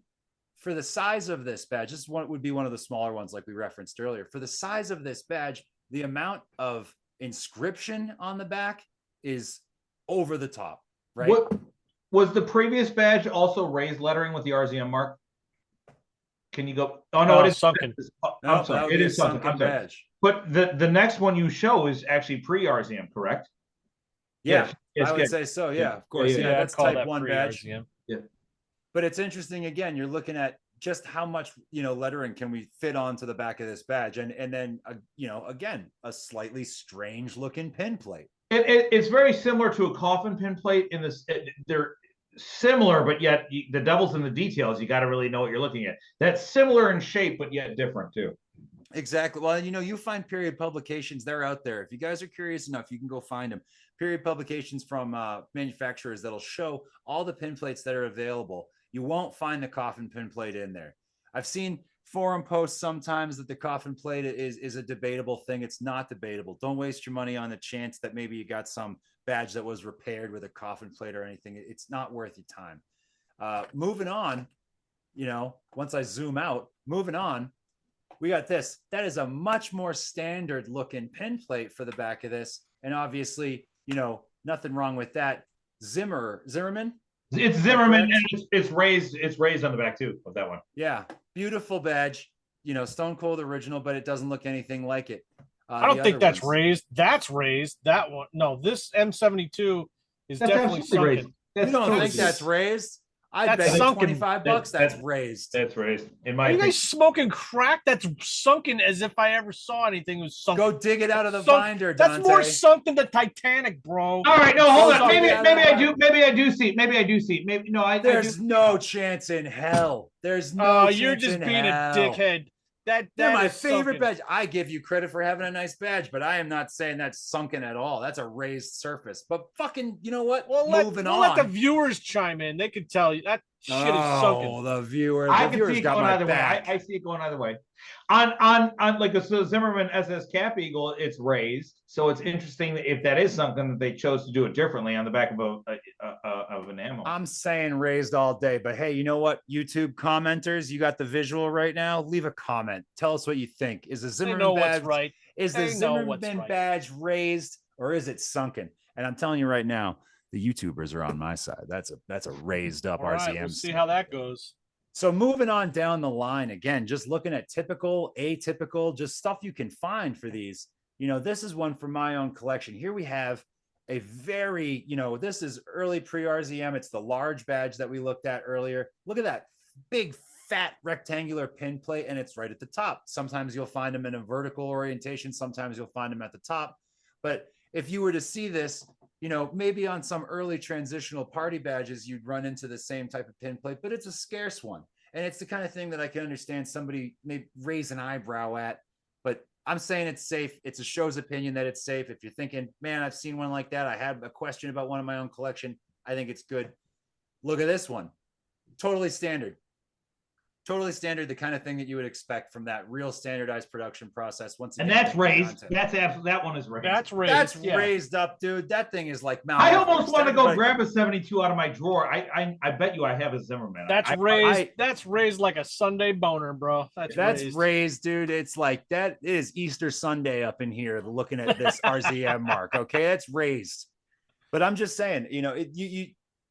for the size of this badge, this one would be one of the smaller ones like we referenced earlier. For the size of this badge, the amount of inscription on the back is over the top, right? What was the previous badge also raised lettering with the RZM mark? Can you go? Oh no, it is sunken. I'm sorry, it is sunken badge. But the next one you show is actually pre-RZM, correct? Yeah, yes, I would say so. Yeah, of course. Yeah, that's type 1 badge. Yeah. But it's interesting, again, you're looking at just how much, lettering can we fit onto the back of this badge. And then, again, a slightly strange looking pin plate. It's very similar to a coffin pin plate in this. They're similar, but yet the devil's in the details. You got to really know what you're looking at. That's similar in shape, but yet different too. Exactly. Well, you find period publications. They're out there. If you guys are curious enough, you can go find them. Period publications from manufacturers that'll show all the pin plates that are available. You won't find the coffin pin plate in there. I've seen forum posts sometimes that the coffin plate is a debatable thing. It's not debatable. Don't waste your money on the chance that maybe you got some badge that was repaired with a coffin plate or anything. It's not worth your time. Moving on, once I zoom out, moving on, we got this. That is a much more standard looking pin plate for the back of this. And obviously, nothing wrong with that. Zimmerman. It's Zimmerman, and it's raised. It's raised on the back too of that one. Yeah, beautiful badge. Stone cold original, but it doesn't look anything like it. I don't think that's raised. That's raised. That one. No, this M72 is definitely sunken. Raised. You don't think that's raised? I bet you $25 that's raised. That's raised. In Are my you guys smoking crack? That's sunken as if I ever saw anything was sunken. Go dig it out of the binder, Dante. That's more sunk than the Titanic, bro. All right, no, hold on. Maybe I do see. Maybe no, There's no chance in hell. There's no chance you're just being hell. a dickhead. They're my favorite badge. I give you credit for having a nice badge, but I am not saying that's sunken at all. That's a raised surface. But fucking, you know what? Moving on. Let the viewers chime in. They can tell you that shit is sunken. Oh, the viewers. I can see it going either way. I see it going either way. On like a Zimmerman SS Cap Eagle, it's raised. So it's interesting if that is something that they chose to do it differently on the back of an ammo. I'm saying raised all day, but hey, you know what? YouTube commenters, you got the visual right now. Leave a comment. Tell us what you think. Is the Zimmerman badge right? Is the Zimmerman badge raised or is it sunken? And I'm telling you right now, the YouTubers are on my side. That's a raised up RZM. We'll see how that goes. So moving on down the line, again, just looking at typical, atypical, just stuff you can find for these. This is one from my own collection. Here we have a very, this is early pre-RZM. It's the large badge that we looked at earlier. Look at that big, fat rectangular pin plate, and it's right at the top. Sometimes you'll find them in a vertical orientation. Sometimes you'll find them at the top. But if you were to see this, maybe on some early transitional party badges, you'd run into the same type of pin plate, but it's a scarce one. And it's the kind of thing that I can understand somebody may raise an eyebrow at, but I'm saying it's safe. It's a show's opinion that it's safe. If you're thinking, man, I've seen one like that. I had a question about one in my own collection. I think it's good. Look at this one. Totally standard. Totally standard, the kind of thing that you would expect from that real standardized production process. Once again, and that's raised. That's absolutely, that one is raised. That's raised. That's raised up, dude. That thing is like Mount. I almost want to go grab a 72 out of my drawer. I bet you I have a Zimmerman. That's raised. That's raised like a Sunday boner, bro. That's raised, dude. It's like that is Easter Sunday up in here looking at this RZM mark. Okay, that's raised. But I'm just saying,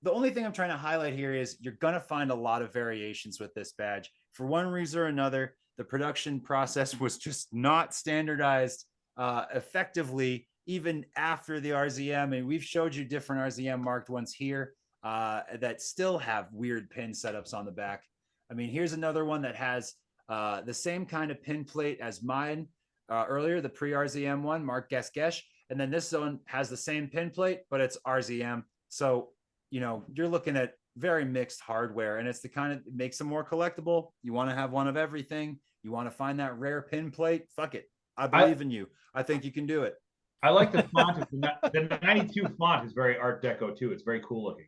the only thing I'm trying to highlight here is you're going to find a lot of variations with this badge. For one reason or another, the production process was just not standardized effectively, even after the RZM. And we've showed you different RZM marked ones here that still have weird pin setups on the back. I mean, here's another one that has the same kind of pin plate as mine earlier, the pre-RZM one, marked Gesh. And then this one has the same pin plate, but it's RZM. So, you know, you're looking at very mixed hardware, and it's the kind of, it makes them more collectible. You want to have one of everything. You want to find that rare pin plate. Fuck it. I believe in you. I think you can do it. I like the font. The 92 font is very Art Deco too. It's very cool looking.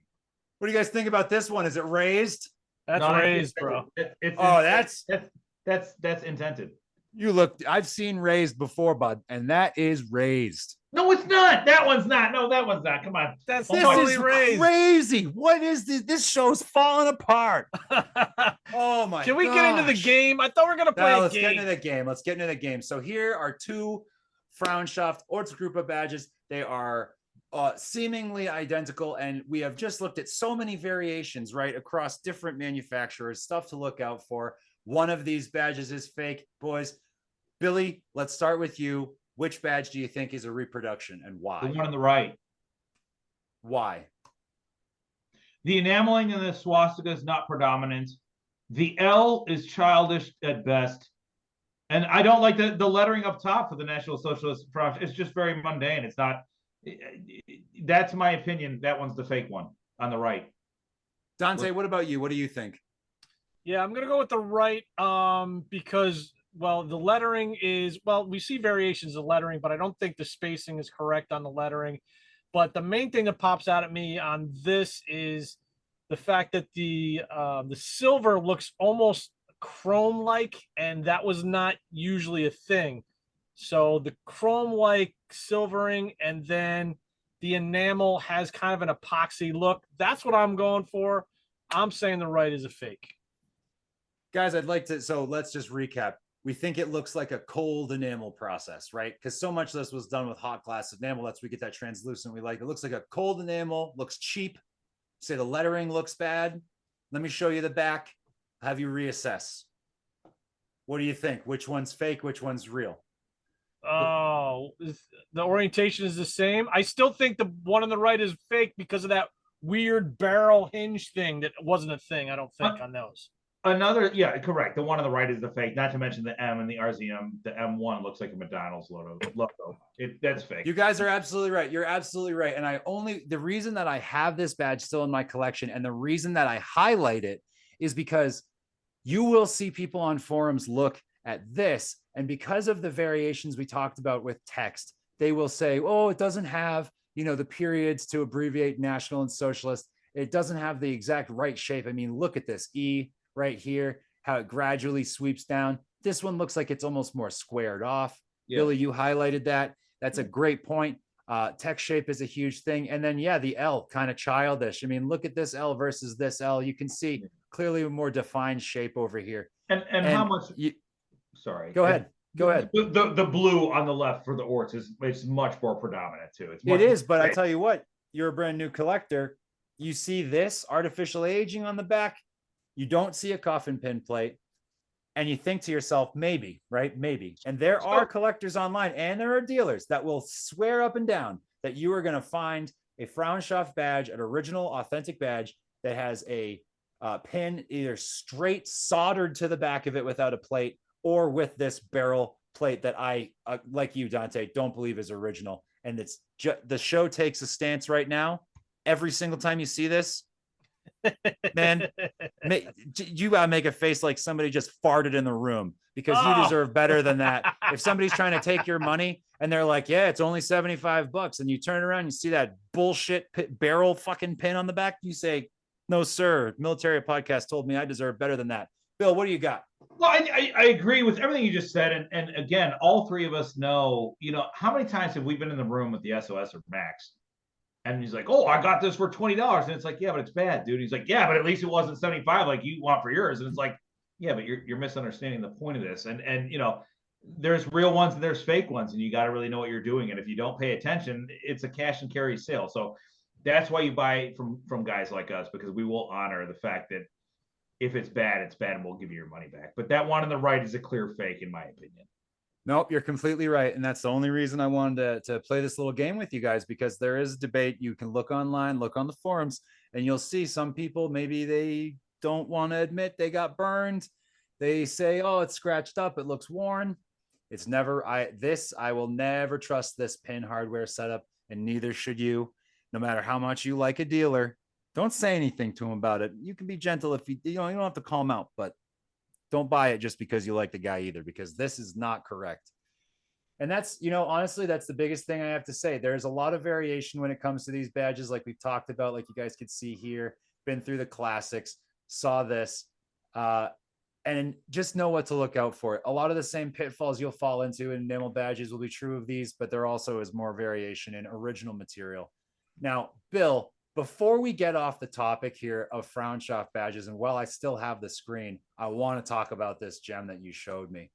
What do you guys think about this one? Is it raised? That's No, raised, bro. That's intended. You look, I've seen raised before, bud, and that is raised. No, it's not. That one's not. No, that one's not. Come on. That's This totally is raised. crazy. What is this? This show's falling apart. Oh my! Can we get into the game? I thought we were gonna play a Let's game. get into the game. Let's get into the game. So here are two Frauenschaft Ortsgruppe badges. They are seemingly identical, and we have just looked at so many variations, right, across different manufacturers. Stuff to look out for. One of these badges is fake, boys. Billy, let's start with you. Which badge do you think is a reproduction, and why? The one on the right. Why? The enameling in the swastika is not predominant. The L is childish at best. And I don't like the lettering up top for the National Socialist Front. It's just very mundane. It's not, that's my opinion. That one's the fake one on the right. Dante, what about you? What do you think? Yeah, I'm gonna go with the right because, well, the lettering is, well, we see variations of lettering, but I don't think the spacing is correct on the lettering. But the main thing that pops out at me on this is the fact that the silver looks almost chrome-like, and that was not usually a thing. So the chrome-like silvering, and then the enamel has kind of an epoxy look. That's what I'm going for. I'm saying the right is a fake. Guys, I'd like to, so let's just recap. We think it looks like a cold enamel process, right? Because so much of this was done with hot glass enamel. That's we get that translucent we like. It looks like a cold enamel, looks cheap. Say the lettering looks bad. Let me show you the back. Have you reassess. What do you think? Which one's fake? Which one's real? Oh, the orientation is the same. I still think the one on the right is fake because of that weird barrel hinge thing that wasn't a thing, I don't think, on those. Another, yeah, correct. The one on the right is the fake. Not to mention the M and the RZM. The M1 looks like a McDonald's logo. That's fake. You guys are absolutely right. You're absolutely right. And the reason that I have this badge still in my collection, and the reason that I highlight it, is because you will see people on forums look at this, and because of the variations we talked about with text, they will say, oh, it doesn't have, the periods to abbreviate national and socialist. It doesn't have the exact right shape. I mean, look at this E right here, how it gradually sweeps down. This one looks like it's almost more squared off. Yeah. Billy, you highlighted that. That's a great point. Text shape is a huge thing. And then, yeah, the L, kind of childish. I mean, look at this L versus this L. You can see clearly a more defined shape over here. And how much? Sorry. Go ahead. Go ahead. The blue on the left for the Orts is much more predominant too. It is, but I tell you what, you're a brand new collector. You see this artificial aging on the back. You don't see a coffin pin plate, and you think to yourself, maybe, right? Maybe. And there are collectors online, and there are dealers that will swear up and down that you are going to find a Frauenschaft badge, an original, authentic badge that has a pin either straight soldered to the back of it without a plate, or with this barrel plate that I, like you, Dante, don't believe is original. And it's the show takes a stance right now. Every single time you see this, man, you gotta make a face like somebody just farted in the room, because you deserve better than that. If somebody's trying to take your money and they're like, yeah, it's only $75, and you turn around and you see that bullshit barrel fucking pin on the back, you say, no, sir, Militaria podcast told me I deserve better than that. Bill, what do you got? Well, I agree with everything you just said. And again, all three of us know, how many times have we been in the room with the SOS or Max? And he's like, oh, I got this for $20. And it's like, yeah, but it's bad, dude. He's like, yeah, but at least it wasn't 75 like you want for yours. And it's like, yeah, but you're misunderstanding the point of this. And there's real ones and there's fake ones, and you got to really know what you're doing. And if you don't pay attention, it's a cash and carry sale. So That's why you buy from guys like us, because we will honor the fact that if it's bad, it's bad, and we'll give you your money back. But that one on the right is a clear fake, in my opinion. Nope, you're completely right. And that's the only reason I wanted to play this little game with you guys, because there is debate. You can look online, look on the forums, and you'll see some people, maybe they don't want to admit they got burned. They say, oh, it's scratched up, it looks worn. It's never, I will never trust this pin hardware setup, and neither should you. No matter how much you like a dealer, don't say anything to him about it. You can be gentle if you don't have to call him out, but don't buy it just because you like the guy either, because this is not correct. And that's, honestly, that's the biggest thing I have to say. There's a lot of variation when it comes to these badges, like we've talked about, like you guys could see here, been through the classics, saw this, and just know what to look out for. A lot of the same pitfalls you'll fall into in enamel badges will be true of these, but there also is more variation in original material. Now, Bill, before we get off the topic here of Frauenschaft badges, and while I still have the screen, I want to talk about this gem that you showed me.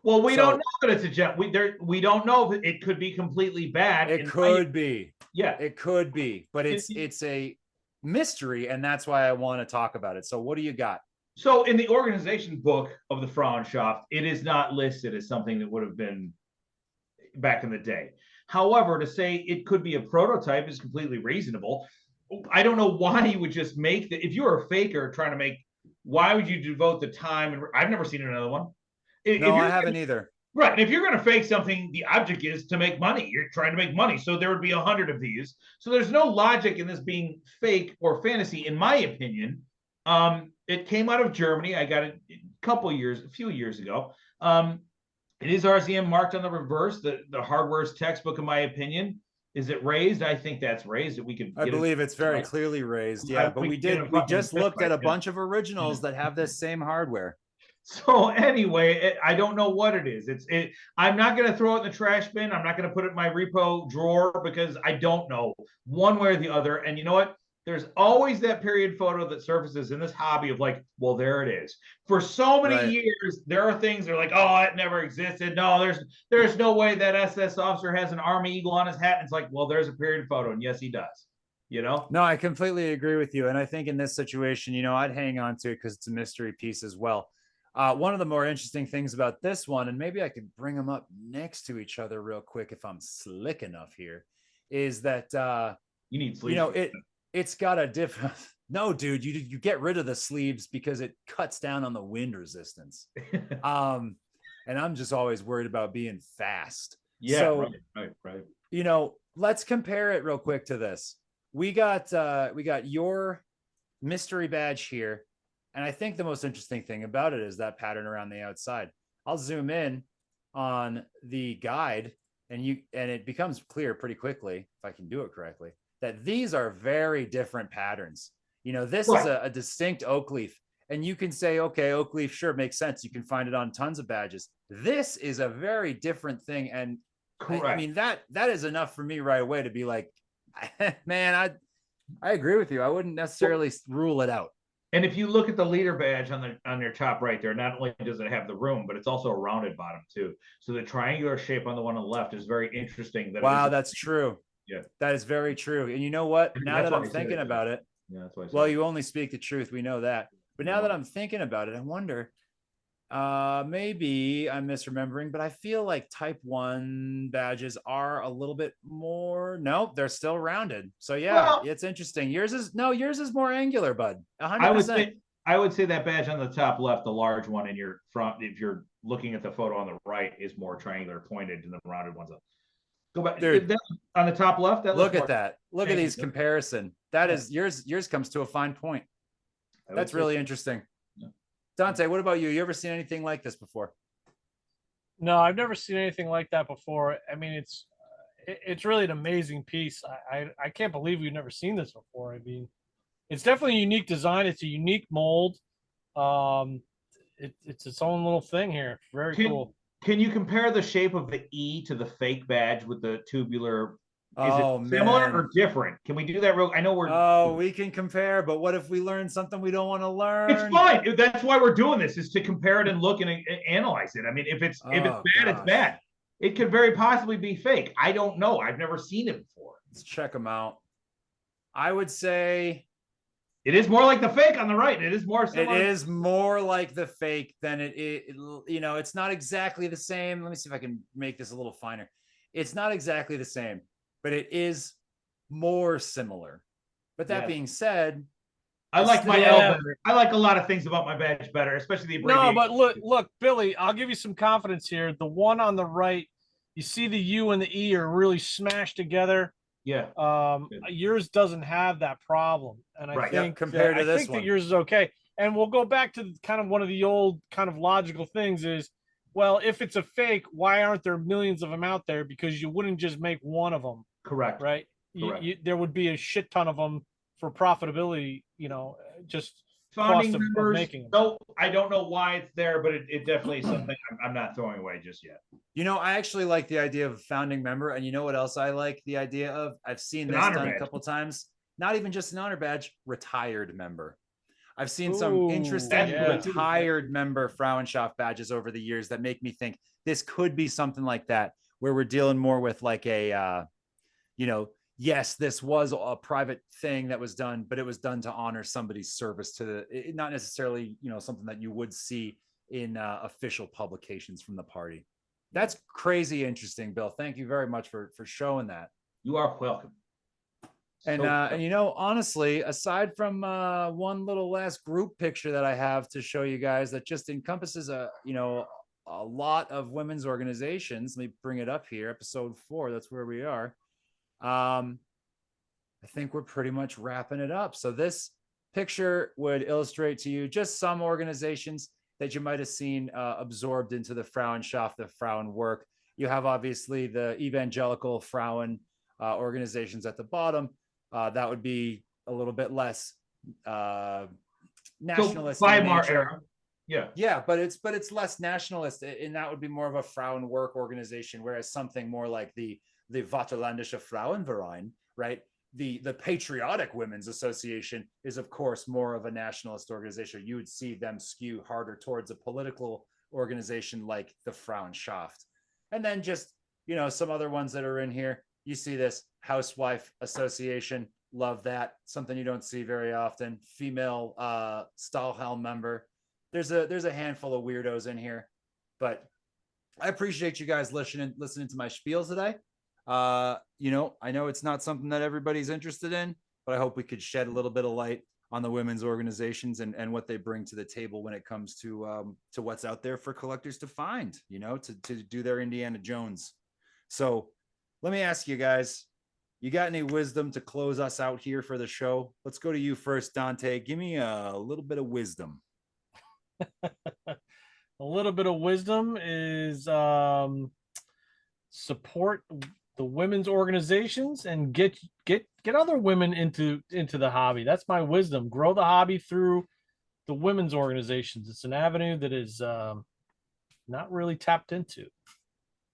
Well, we don't know that it's a gem. We don't know if it could be completely bad. It could be. Yeah, it could be, but it's a mystery, and that's why I want to talk about it. So what do you got? So in the organization book of the Frauenschaft, it is not listed as something that would have been back in the day. However, to say it could be a prototype is completely reasonable. I don't know why you would just make that. If you're a faker trying to make, why would you devote the time? And I've never seen another one. No, I haven't either. Right. And if you're going to fake something, the object is to make money. You're trying to make money. So there would be 100 of these. So there's no logic in this being fake or fantasy, in my opinion. It came out of Germany. I got it a few years ago. It is RCM marked on the reverse. The hardware's textbook, in my opinion. Is it raised? I think that's raised. I believe it's very clearly raised. Yeah, but we just looked at a bunch of originals that have this same hardware. So anyway, I don't know what it is. I'm not going to throw it in the trash bin. I'm not going to put it in my repo drawer, because I don't know one way or the other. And you know what? There's always that period photo that surfaces in this hobby of like, well, there it is. For so many years, there are things that are like, oh, it never existed. No, there's no way that SS officer has an Army Eagle on his hat. And it's like, well, there's a period photo. And yes, he does. No, I completely agree with you. And I think in this situation, I'd hang on to it because it's a mystery piece as well. One of the more interesting things about this one, and maybe I could bring them up next to each other real quick if I'm slick enough here, is that you need sleeves. It's got a different. No, dude, you get rid of the sleeves because it cuts down on the wind resistance. And I'm just always worried about being fast. Yeah, so, right. Let's compare it real quick to this. We got your mystery badge here. And I think the most interesting thing about it is that pattern around the outside. I'll zoom in on the guide, and it becomes clear pretty quickly, if I can do it correctly, that these are very different patterns. This is a distinct oak leaf, and you can say, okay, oak leaf, sure, makes sense. You can find it on tons of badges. This is a very different thing. And I mean, that is enough for me right away to be like, man, I agree with you. I wouldn't necessarily rule it out. And if you look at the leader badge on your top right there, not only does it have the room, but it's also a rounded bottom too. So the triangular shape on the one on the left is very interesting. Wow, that's true. Yeah, that is very true. And you know what? Now that I'm thinking about it, that's why. Well, you only speak the truth. We know that. But now that I'm thinking about it, I wonder. Maybe I'm misremembering, but I feel like Type 1 badges are a little bit more. Nope, they're still rounded. So yeah, it's interesting. Yours is more angular, bud. 100%. I would say that badge on the top left, the large one in your front, if you're looking at the photo on the right, is more triangular pointed, and the rounded ones up. Go back, dude. On the top left. Look at that. Look at these comparison. That is yours. Yours comes to a fine point. That's really interesting. Dante, what about you? You ever seen anything like this before? No, I've never seen anything like that before. I mean, it's really an amazing piece. I can't believe we've never seen this before. I mean, it's definitely a unique design. It's a unique mold. It's its own little thing here. Very cool. Can you compare the shape of the E to the fake badge with the tubular? Is it similar or different? Can we do that real? I know we can compare, but what if we learn something we don't want to learn? It's fine. That's why we're doing this, is to compare it and look and analyze it. I mean, if it's bad, it's bad. It could very possibly be fake. I don't know. I've never seen it before. Let's check them out. I would say It is more like the fake on the right. It is more it similar. is more like the fake than it's not exactly the same. Let me see if I can make this a little finer. It's not exactly the same, but it is more similar. But that being said, I like my Yeah. L better. I like a lot of things about my badge better, especially the abbreviation. No, but look, Billy, I'll give you some confidence here. The one on the right, you see the U and the E are really smashed together. Yeah. Yours doesn't have that problem, and I Right. think compared to I this think one. that yours is okay. And we'll go back to kind of one of the old kind of logical things is, well, if it's a fake, why aren't there millions of them out there? Because you wouldn't just make one of them, Correct. right? Correct. There would be a shit ton of them for profitability, just Founding cost of members. making them. No, I don't know why it's there, but it definitely is something I'm not throwing away just yet. I actually like the idea of founding member. And you know what else I like the idea of? I've seen An this honor done badge. a couple times. Not even just an honor badge, retired member. I've seen some Ooh, interesting yeah. retired member Frauenschaft badges over the years that make me think this could be something like that, where we're dealing more with like a, yes, this was a private thing that was done, but it was done to honor somebody's service to not necessarily, something that you would see in official publications from the party. That's crazy interesting, Bill. Thank you very much for showing that. You are welcome. And honestly, aside from one little last group picture that I have to show you guys that just encompasses a lot of women's organizations. Let me bring it up here. Episode 4. That's where we are. I think we're pretty much wrapping it up. So this picture would illustrate to you just some organizations that you might have seen absorbed into the Frauenschaft, the Frauenwerk. You have obviously the evangelical Frauen organizations at the bottom. That would be a little bit less nationalist. So Weimar era. Yeah, but it's less nationalist, and that would be more of a Frauenwerk organization, whereas something more like the Vaterlandische Frauenverein, right? The Patriotic Women's Association is, of course, more of a nationalist organization. You would see them skew harder towards a political organization like the Frauenschaft. And then just, some other ones that are in here. You see this Housewife Association. Love that. Something you don't see very often. Female Stahlhelm member. There's a handful of weirdos in here, but I appreciate you guys listening to my spiel today. I know it's not something that everybody's interested in, but I hope we could shed a little bit of light on the women's organizations and what they bring to the table when it comes to what's out there for collectors to find, to do their Indiana Jones. So let me ask you guys, you got any wisdom to close us out here for the show? Let's go to you first, Dante. Give me a little bit of wisdom. A little bit of wisdom is support the women's organizations and get other women into the hobby. That's my wisdom. Grow the hobby through the women's organizations. It's an avenue that is not really tapped into.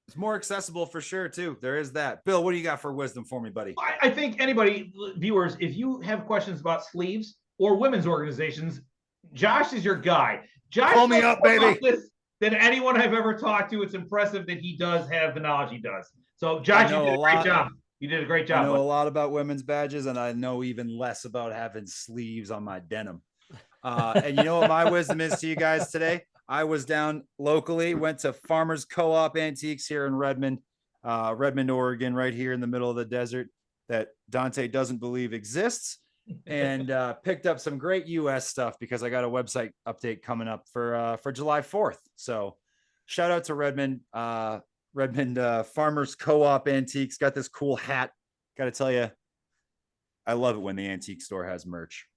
It's more accessible for sure too. There is that. Bill, what do you got for wisdom for me, buddy? I think anybody, viewers, if you have questions about sleeves or women's organizations, Josh is your guy. Josh, call me up, baby. Than anyone I've ever talked to. It's impressive that he does have the knowledge he does. So, Josh, you did a great job. You did a great job. I know a lot about women's badges, and I know even less about having sleeves on my denim. And you know what my wisdom is to you guys today? I was down locally, went to Farmers Co-op Antiques here in Redmond, Oregon, right here in the middle of the desert that Dante doesn't believe exists, and picked up some great US stuff because I got a website update coming up for July 4th. So shout out to Redmond Farmers Co-op Antiques. Got this cool hat. Got to tell you, I love it when the antique store has merch.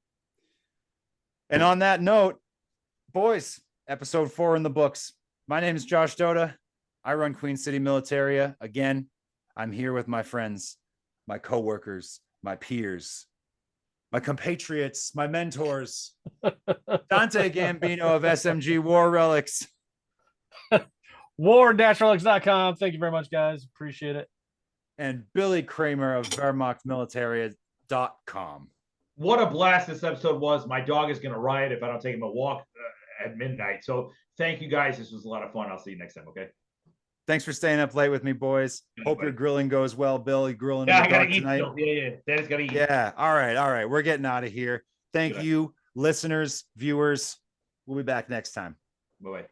And on that note, boys, episode 4 in the books. My name is Josh Doda. I run Queen City Militaria. Again, I'm here with my friends, my coworkers, my peers, my compatriots, my mentors, Dante Gambino of SMG War Relics. War-relics.com. Thank you very much, guys. Appreciate it. And Billy Kramer of Wehrmachtmilitaria.com. What a blast this episode was. My dog is going to riot if I don't take him a walk at midnight. So thank you guys. This was a lot of fun. I'll see you next time. Okay. Thanks for staying up late with me, boys. Yeah, Hope buddy. your grilling goes well, Bill. You grilling Yeah, in I the gotta dark eat tonight? still. Yeah. Daddy's gotta eat. Yeah. All right. We're getting out of here. Thank Good. you, listeners, viewers. We'll be back next time. Bye-bye.